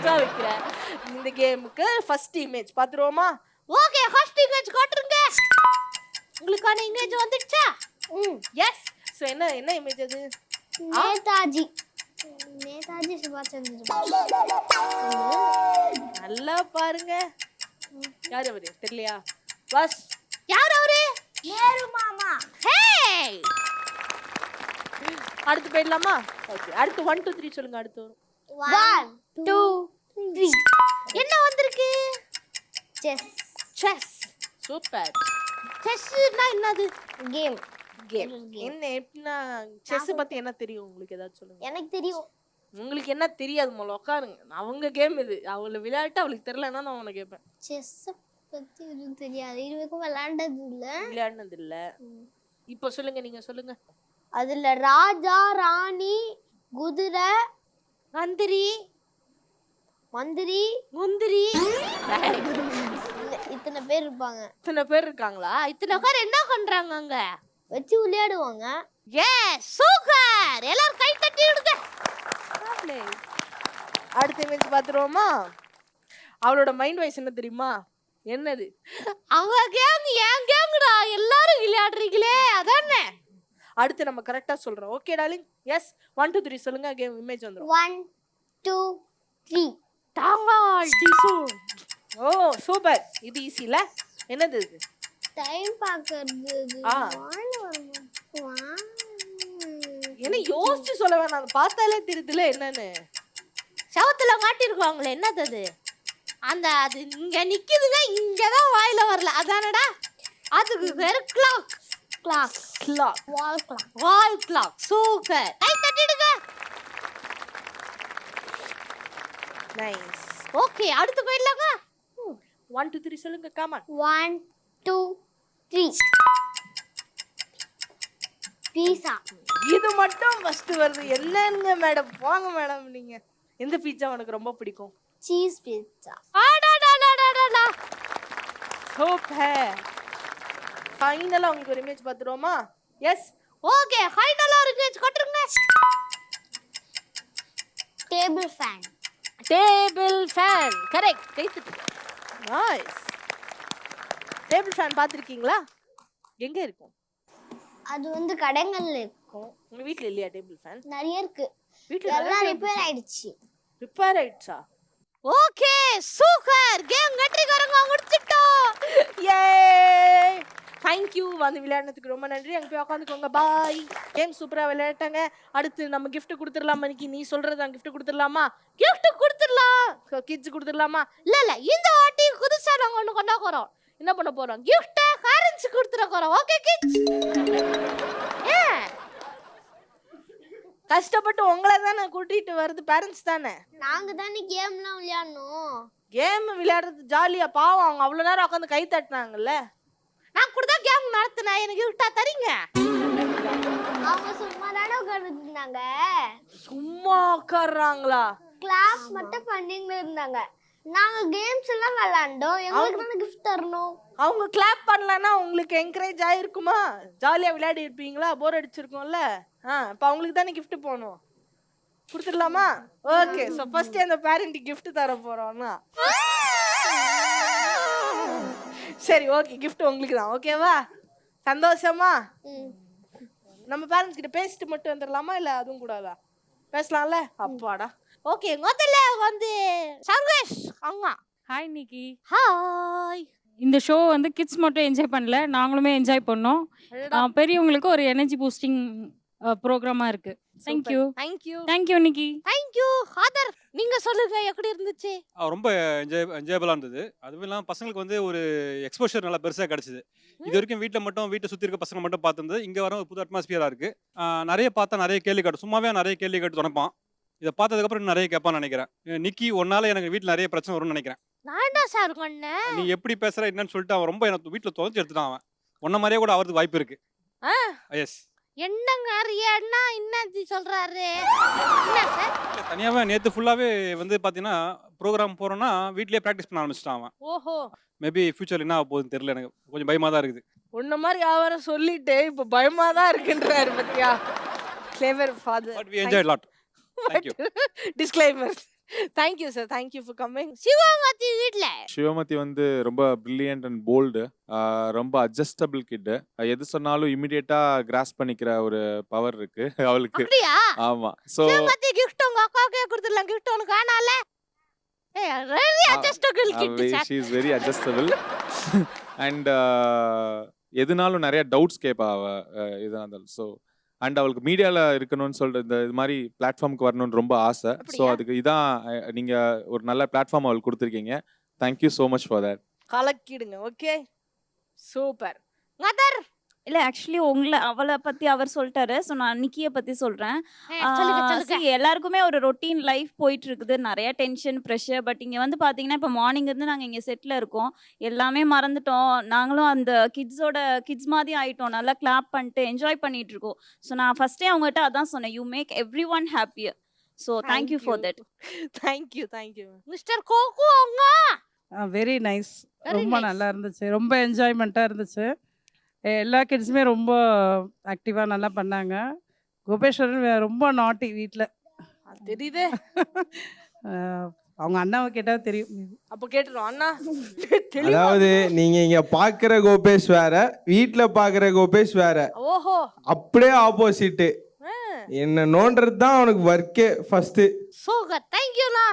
Speaker 1: வைக்கிற இந்த கேமுக்கு ஃபர்ஸ்ட் இமேஜ் பாத்துருவோமா?
Speaker 2: ஓகே, ஃபர்ஸ்ட் இமேஜ் காட்டுங்க. உங்களுக்கான இமேஜ் வந்துடுச்சா?
Speaker 1: எஸ். சோ என்ன இமேஜ் அது?
Speaker 3: நேதாஜி சுபாஷ் சந்திர
Speaker 1: நல்லா பாருங்க. யார் அவரு தெரியலையா? பஸ்
Speaker 2: யார் அவரு?
Speaker 3: நேரு மாமா.
Speaker 2: ஹே,
Speaker 1: அடுத்து போயிடலாமா? ஓகே, அடுத்து 1 2 3 சொல்லுங்க. அடுத்து வரும்
Speaker 3: 1 2 3.
Speaker 2: என்ன வந்திருக்கு?
Speaker 3: செஸ்.
Speaker 1: சூப்பர்.
Speaker 2: செஸ்னா என்னது?
Speaker 3: கேம்.
Speaker 1: என்ன எப்படின்னா செஸ் பத்தி என்ன தெரியும் உங்களுக்கு? ஏதாவது சொல்லுங்க.
Speaker 3: எனக்கு தெரியும்.
Speaker 1: உங்களுக்கு என்ன தெரியாது? முதல்ல உட்காருங்க. அவங்க கேம் இது. அவளை விளையாட்டு அவளுக்கு தெரியலன்னா நான் உனக்கு கேட்பேன்.
Speaker 3: செஸ் பத்தி எதுவும் தெரியாது. இதுவரைக்கும்
Speaker 1: விளையாடினது இல்ல. இப்போ சொல்லுங்க, நீங்க சொல்லுங்க.
Speaker 3: அதுல ராஜா, ராணி, குதிரை,
Speaker 2: மந்திரி
Speaker 3: மந்திரி,
Speaker 2: முந்திரி
Speaker 3: இத்தனை பேர் இருப்பாங்க.
Speaker 1: இத்தனை பேர் இருக்காங்களா?
Speaker 2: இத்தனை பேர் என்ன பண்றாங்க அங்க?
Speaker 3: வச்சு விளையாடுவாங்க.
Speaker 2: Yes, super. எல்லாரும் கை தட்டி விடுங்க.
Speaker 1: அடுத்த இமேஜ் பாத்துருவோமா? அவளோட மைண்ட் வாய்ஸ் என்ன தெரியுமா? என்னது?
Speaker 2: அவங்க கேம் ஏன் கேம்டா, எல்லாரும் விளையாடுறீங்களே அதானே.
Speaker 1: அடுத்து நம்ம கரெக்டா சொல்றோம். Okay darling? எஸ். 1 2 3 சொல்லுங்க. கேம் இமேஜ் வந்துரும்.
Speaker 3: 1 2 3.
Speaker 2: டாங்கால்
Speaker 1: டிசோ. ஓ சூப்பர். இது ஈஸில. என்னது இது?
Speaker 3: டைம் பார்க்கிறது.
Speaker 1: என்ன யோசிச்சு சொல்ல வேணாம், அது பார்த்தாலே தெரியுதுல என்னன்னு.
Speaker 2: சவத்துல மாட்டிருக்காங்களே, என்னது அது? அது இங்க நிக்குதுங்க, இங்கதான் வாயில வரல, அதானடா? அதுக்கு வேற கிளாக். Wall clock. சூப்பர். கை தட்டிடுங்க.
Speaker 1: நைஸ்.
Speaker 2: ஓகே, அடுத்து போயிடலாங்க.
Speaker 1: 1 2 3 சொல்லுங்க. Come on.
Speaker 3: 1 2 3. பீஸா.
Speaker 1: இது மட்டும் ஃபர்ஸ்ட் வருது. என்னங்க மேடம்? போங்க மேடம். நீங்க எந்த பீட்சா உனக்கு ரொம்ப பிடிக்கும்?
Speaker 3: Cheese pizza.
Speaker 2: ஆடாடாடாடாடா.
Speaker 1: சூப்பர். ஃபைனலா உங்களுக்கு ஒரு இமேஜ் பாத்துருவோமா? எஸ்.
Speaker 2: ஓகே, ஃபைனலா ஒரு இமேஜ் காட்டுங்க.
Speaker 3: Table fan.
Speaker 1: Table fan. Correct. கை தட்டுங்க. நைஸ். டேபிள் ஃபேன் பாத்திருக்கீங்களா? எங்க இருக்கும்?
Speaker 3: அது வந்து கடைகள்ல இருக்கும்.
Speaker 1: உங்க வீட்ல இல்லையா டேபிள் ஃபேன்?
Speaker 3: நிறைய இருக்கு.
Speaker 1: வீட்ல
Speaker 3: எல்லாம் ரிப்பேர் ஆயிடுச்சு.
Speaker 1: ரிப்பேர் ஆயிடுச்சா?
Speaker 2: Okay, super. கேம் வெற்றிகரமா முடிச்சிட்டோம்.
Speaker 1: யே! Thank you. வந்து விளையாடுனதுக்கு ரொம்ப நன்றி. அங்க போய் உட்காந்துக்கோங்க. பாய். கேம் சூப்பரா விளையாட்டாங்க. அடுத்து நம்ம gift கொடுத்துடலாமா? இன்னைக்கு நீ சொல்றதா gift கொடுத்துடலாமா?
Speaker 2: gift கொடுத்துடலாம்.
Speaker 1: கிட்ஸ் கொடுத்துடலாமா?
Speaker 2: இல்ல இந்த வாட்டி புதுசா நாங்க ஒண்ணு கொண்டா போறோம்.
Speaker 1: என்ன பண்ண போறோம்?
Speaker 2: gift கரன்சி கொடுத்துற போறோம். Okay kids?
Speaker 1: கஷ்டப்பட்டு உங்களை தானே கூட்டிட்டு வருது பேரண்ட்ஸ் தானே.
Speaker 3: நாங்க தானே கேம்லாம் விளையாடணும்.
Speaker 1: கேம் விளையாடுறது ஜாலியா. பாவம் அவங்க அவ்வளவு நேரம் உட்காந்து கை தட்டினாங்கல்ல.
Speaker 2: நான் கூட தான் கேம் நடத்துனேன். எனக்கு gift தரீங்க?
Speaker 3: அவங்க சும்மா தானே உட்கார்ந்துட்டு இருந்தாங்க.
Speaker 1: சும்மா உட்கார்றாங்களா?
Speaker 3: கிளாஸ் மட்டும் பண்ணிட்டு இருந்தாங்க. நாங்க கேம்ஸ் எல்லாம் விளையாண்டோம். எங்களுக்கு தானே கிஃப்ட் தரணும்.
Speaker 1: அவங்க கிளாப் பண்ணலன்னா உங்களுக்கு என்கரேஜ் ஆயிருக்குமா? ஜாலியா விளையாடி இருப்பீங்களா? போர் அடிச்சிருக்கும்ல. இப்போ அவங்களுக்கு தானே gift போகணும். கொடுத்துடலாமா? ஓகே. ஸோ ஃபர்ஸ்ட் அந்த பேரண்ட் gift தர போறோம்னா சரி ஓகே. gift உங்களுக்கு தான். ஓகேவா? சந்தோஷமா? நம்ம பேரண்ட்ஸ் கிட்ட பேசிட்டு மட்டும் வந்துடலாமா? இல்ல அதுவும் கூடாதா? பேசலாம்ல? அப்பாடா.
Speaker 2: ஓகே, முதல்ல வந்து சர்வேஷ் அம்மா.
Speaker 9: ஹாய் நிக்கி.
Speaker 2: ஹாய்.
Speaker 9: இந்த ஷோ வந்து கிட்ஸ் மட்டும் என்ஜாய் பண்ணல, நாங்களுமே என்ஜாய் பண்ணோம். பெரியவங்களுக்கு ஒரு எனர்ஜி பூஸ்டிங் ப்ரோக்ராமா இருக்கு. தேங்க்யூ. தேங்க்யூ நிக்கி.
Speaker 2: தேங்க்யூ. ஹாதர், நீங்க சொல்லுங்க எப்படி இருந்துச்சு?
Speaker 7: ரொம்ப என்ஜாயபிளாக இருந்தது. அதுவும் இல்லாமல் பசங்களுக்கு வந்து ஒரு எக்ஸ்போஷர் நல்லா பெருசாக கிடச்சிது. இது வரைக்கும் வீட்டை சுற்றி இருக்க பசங்க மட்டும் பார்த்துருந்தது. இங்கே வர ஒரு புது அட்மாஸ்பியராக இருக்குது. நிறைய பார்த்தா நிறைய கேள்வி கேட்டு சும்மாவே நிறைய கேள்வி கேட்டு துணைப்பான். இதை பார்த்ததுக்கப்புறம் நிறைய கேட்பான்னு நினைக்கிறேன். நிக்கி ஒன்னால எனக்கு வீட்டில் நிறைய பிரச்சனை வரும்னு நினைக்கிறேன்.
Speaker 2: நான் என்ன சார் பண்ணேன்?
Speaker 7: நீ எப்படி பேசுற என்னன்னு சொல்லிட்டு அவன் ரொம்ப எனக்கு வீட்டில் துவைச்சு எடுத்துட்டான். அவன் உன்ன மாதிரியே கூட அவருக்கு வாய்ப்பு இருக்கு.
Speaker 2: ஆ
Speaker 7: எஸ்.
Speaker 2: என்னங்க என்ன இன்னது சொல்றாரு என்ன சார்?
Speaker 7: தனியாவே நேத்து ஃபுல்லாவே வந்து பாத்தீங்கன்னா ப்ரோக்ராம் போறோம்னா வீட்லயே பிராக்டிஸ் பண்ண ஆரம்பிச்சிட்டான் அவன்.
Speaker 1: ஓஹோ
Speaker 7: மேபி ஃபியூச்சர்ல என்ன ஆக போகுதுன்னு தெரியல, எனக்கு கொஞ்சம் பயமா தான் இருக்குது.
Speaker 1: உன்ன மாதிரி வியாபாரம் சொல்லிட்டு இப்போ பயமா தான் இருக்குன்றாரு பத்தியா. Clever father.
Speaker 7: But we enjoy lot. Thank you.
Speaker 1: Disclaimer. Thank you sir, thank you for coming.
Speaker 2: Sivakarthi வீட்ல
Speaker 10: சிவமதி வந்து ரொம்ப பிரில்லியன்ட் அண்ட் போல்டு, ரொம்ப அட்ஜஸ்டபிள் கிட்டு. எது சொன்னாலும் இமிடியேட்டா கிராஸ் பண்ணிக்கிற ஒரு பவர் இருக்கு அவளுக்கு.
Speaker 2: அப்படியா?
Speaker 10: ஆமா. ஸோ
Speaker 2: சிவகார்த்தி கிஃப்ட் உங்க அக்காவுக்கே கொடுத்துடலாம். கிஃப்ட் உனக்கு ஆனால ready adjustable kid sir.
Speaker 10: She is very adjustable and எதுனாலும் நிறைய டவுட்ஸ் கேட்பா அவ. இதுதான் இருந்தாலும் ஸோ அண்ட் அவளுக்கு மீடியாவில் இருக்கணும்னு சொல்லிட்டு இந்த இது மாதிரி பிளாட்ஃபார்முக்கு வரணும்னு ரொம்ப ஆசை. ஸோ அதுக்கு இதான் நீங்கள் ஒரு நல்ல பிளாட்ஃபார்ம் அவளுக்கு கொடுத்துருக்கீங்க. Thank you so much for that.
Speaker 1: கலக்கிடுங்க. Okay super.
Speaker 2: மதர்
Speaker 5: இல்ல ஆக்சுவலி அவளை பத்தி அவர் சொல்லிட்டாரு. ஸோ நான் நிக்கியை பத்தி சொல்றேன்.
Speaker 2: சொல்லுங்க.
Speaker 5: see, எல்லாருக்குமே ஒரு ரொட்டீன் லைஃப் போயிட்டு இருக்குது, நிறைய டென்ஷன் ப்ரெஷர். பட் இங்க வந்து பாத்தீங்கன்னா இப்போ மார்னிங் இருந்து நாங்க இங்க செட்ல இருக்கோம், எல்லாமே மறந்துட்டோம். நாங்களும் அந்த கிட்ஸ் மாதிரி ஆயிட்டோம், நல்லா கிளாப் பண்ணிட்டு என்ஜாய் பண்ணிட்டு இருக்கோம். ஸோ நான் ஃபர்ஸ்டே அவங்ககிட்ட அதான் சொன்னேன், you make everyone happier. So thank you for that.
Speaker 1: Thank you.
Speaker 2: Mister Goku அவங்க
Speaker 11: வெரி நைஸ்.
Speaker 2: Very
Speaker 11: ரொம்ப
Speaker 2: nice.
Speaker 11: நல்லா இருந்துச்சு, ரொம்ப என்ஜாய்மெண்ட்டாக இருந்துச்சு. எல்லா கிட்ஸுமே ரொம்ப ஆக்டிவாக நல்லா பண்ணாங்க. கோபேஸ்வரன் ரொம்ப நாட்டி வீட்டில்.
Speaker 1: தெரியுதே.
Speaker 11: அவங்க அண்ணாவை கேட்டால் தெரியும்.
Speaker 1: அப்போ கேட்டுரும் அண்ணா.
Speaker 4: அதாவது நீங்க இங்க பாக்குற கோபேஷ் வேற, வீட்ல பாக்குற கோபேஷ் வேற.
Speaker 1: ஓஹோ
Speaker 4: அப்படியே ஆப்போசிட். என்ன நோண்டுறது தான் அவனுக்கு ஒர்க்கே ஃபர்ஸ்ட்.
Speaker 2: சூப்பர். தேங்க் யூண்ணா.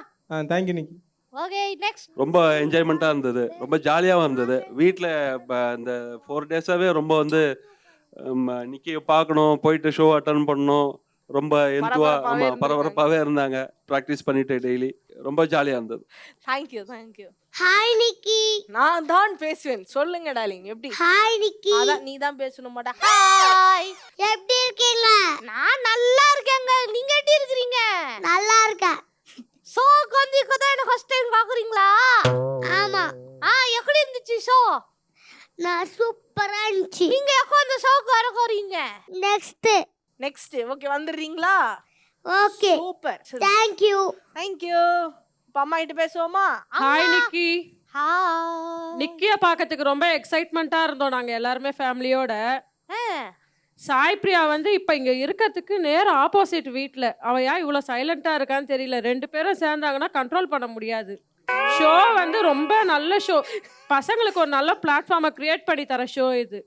Speaker 4: தேங்க்யூ நிக்கி.
Speaker 2: Okay next.
Speaker 12: ரொம்ப என்ஜாய்மெண்ட்டாக இருந்தது, ரொம்ப ஜாலியாகவும் இருந்தது. வீட்டில் இந்த 4 டேஸாகவே ரொம்ப வந்து நிக்கியை பார்க்கணும், போயிட்டு ஷோ அட்டன் பண்ணணும், ரொம்ப பரபரப்பாகவே இருந்தாங்க. ப்ராக்டிஸ் பண்ணிட்டு டெய்லி ரொம்ப ஜாலியாக இருந்தது.
Speaker 1: தேங்க்யூ.
Speaker 3: ஹாய் நிக்கி.
Speaker 1: நான் தான் பேசுவேன். சொல்லுங்க டார்லிங். எப்படி?
Speaker 3: ஹாய் நிக்கி.
Speaker 1: அதான் நீ தான் பேசணும் மாட்டா.
Speaker 2: ஹாய்.
Speaker 3: எப்படி இருக்கீங்க?
Speaker 2: நான் நல்லா இருக்கேங்க. நீங்க எப்படி இருக்கீங்க?
Speaker 3: நல்லா இருக்கேன்.
Speaker 2: ஷோ வந்து இப்பதான் ஃபர்ஸ்ட் டைம் பாக்குறீங்களா?
Speaker 3: ஆமா.
Speaker 2: எப்படி இருந்துச்சு ஷோ?
Speaker 3: நான் சூப்பரா இருந்துச்சு.
Speaker 2: நீங்க எப்போ அந்த ஷோக்கு வர போறீங்க?
Speaker 3: நெக்ஸ்ட்
Speaker 1: ஓகே வந்துடுறீங்களா?
Speaker 3: ஓகே.
Speaker 1: சூப்பர்.
Speaker 3: Thank you.
Speaker 1: இப்போ அம்மா கிட்ட பேசுவோமா?
Speaker 8: ஹாய் நிக்கி.
Speaker 2: ஹாய்.
Speaker 8: நிக்கிய பார்க்கறதுக்கு ரொம்ப எக்ஸைட்மெண்ட்டாக இருந்தோம் நாங்கள் எல்லாருமே ஃபேமிலியோட. சாய் பிரியா வந்து இப்போ இங்கே இருக்கிறதுக்கு நேரம் ஆப்போசிட் வீட்டில். அவள் ஏன் இவ்வளோ சைலண்ட்டாக இருக்கான்னு தெரியல. 2 பேரும் சேர்ந்தாங்கன்னா கண்ட்ரோல் பண்ண முடியாது. ஷோ வந்து ரொம்ப நல்ல ஷோ, பசங்களுக்கு ஒரு நல்ல பிளாட்ஃபார்மை கிரியேட் பண்ணி தர ஷோ இது.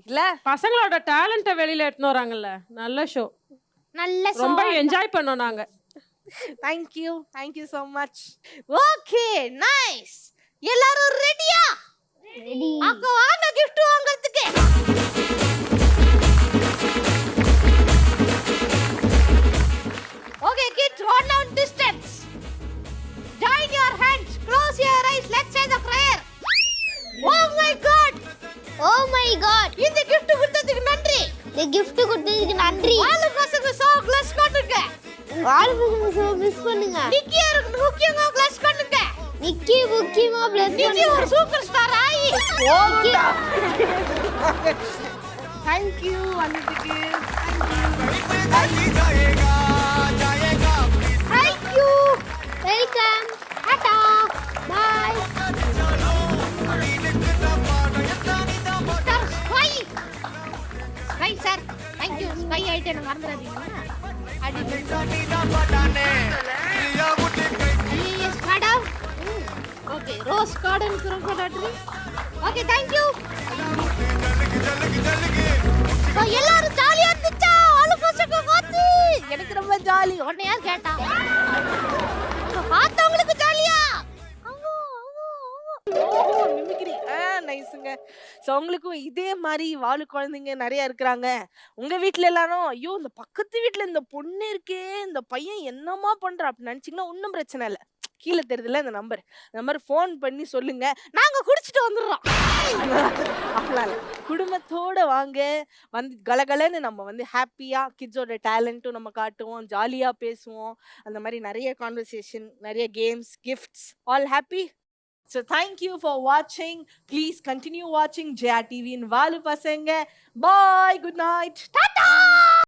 Speaker 1: இல்ல
Speaker 8: பசங்களோட டேலண்ட்டை வெளியில் எடுத்துன்னு வராங்கல்ல, நல்ல ஷோ.
Speaker 2: நல்ல ஷோ.
Speaker 8: ரொம்ப என்ஜாய் பண்ணோம் நாங்கள்.
Speaker 1: Thank you so much.
Speaker 2: Okay nice. எல்லாரும் ரெடியா?
Speaker 3: ரெடி.
Speaker 2: அங்க வாங்க gift வாங்குறதுக்கு. Okay kids, one down distance. Join your hands, close your eyes, let's say the prayer. Oh my god.
Speaker 3: Oh my god.
Speaker 2: இந்த gift கொடுத்ததுக்கு நன்றி.
Speaker 3: இந்த gift கொடுத்ததுக்கு நன்றி.
Speaker 2: வாழ பசங்க சோ கிளாஸ் பண்ணுங்க.
Speaker 3: வாழ பசங்க சோ மிஸ் பண்ணுங்க.
Speaker 2: நிக்கி முக்கியமா கிளாஸ் பண்ணுங்க.
Speaker 3: நிக்கி முக்கியமா பிளஸ்
Speaker 2: நிக்கி
Speaker 3: பண்ணுங்க.
Speaker 2: ஒரு சூப்பர் ஸ்டார் ஆயி.
Speaker 3: ஓகே.
Speaker 1: தேங்க்யூ வந்ததுக்கு.
Speaker 2: Thank you.
Speaker 3: Welcome. Tata. Bye.
Speaker 2: Hi sir. Thank you. Spy ஆயிட்டு என்ன மறந்துடாதீங்க. Yes madam. Okay, rose garden kurang நன்றி. Okay, thank you. So எல்லாரும் ஜாலியா இருந்துச்சா? ஆளு பசங்க பார்த்து
Speaker 1: எனக்கு ரொம்ப ஜாலி.
Speaker 2: உடனே யார் கேட்டா? பார்த்தவங்களுக்கு ஜாலியா?
Speaker 1: ஓஹோ மிமிக்ரி. நைஸுங்க. ஸோ உங்களுக்கும் இதே மாதிரி வாழு குழந்தைங்க நிறைய இருக்கிறாங்க. உங்க வீட்டில் எல்லாரும் ஐயோ இந்த பக்கத்து வீட்டில் இந்த பொண்ணு இருக்கே, இந்த பையன் என்னமா பண்றா அப்படின்னு நினச்சிங்கன்னா ஒன்றும் பிரச்சனை இல்லை. கீழே தெரியுதுல இந்த நம்பர் ஃபோன் பண்ணி சொல்லுங்க, நாங்க குடிச்சிட்டு வந்துடுறோம். அப்படிலாம் இல்லை, குடும்பத்தோட வாங்க, வந்து கலகலன்னு நம்ம வந்து ஹாப்பியா கிட்ஸோட டேலண்ட்டும் நம்ம காட்டுவோம், ஜாலியா பேசுவோம். அந்த மாதிரி நிறைய கான்வர்சேஷன், நிறைய games, gifts. All happy. So thank you for watching. Please continue watching JR TV in Valu Pasanga. Bye. Good night. Tata.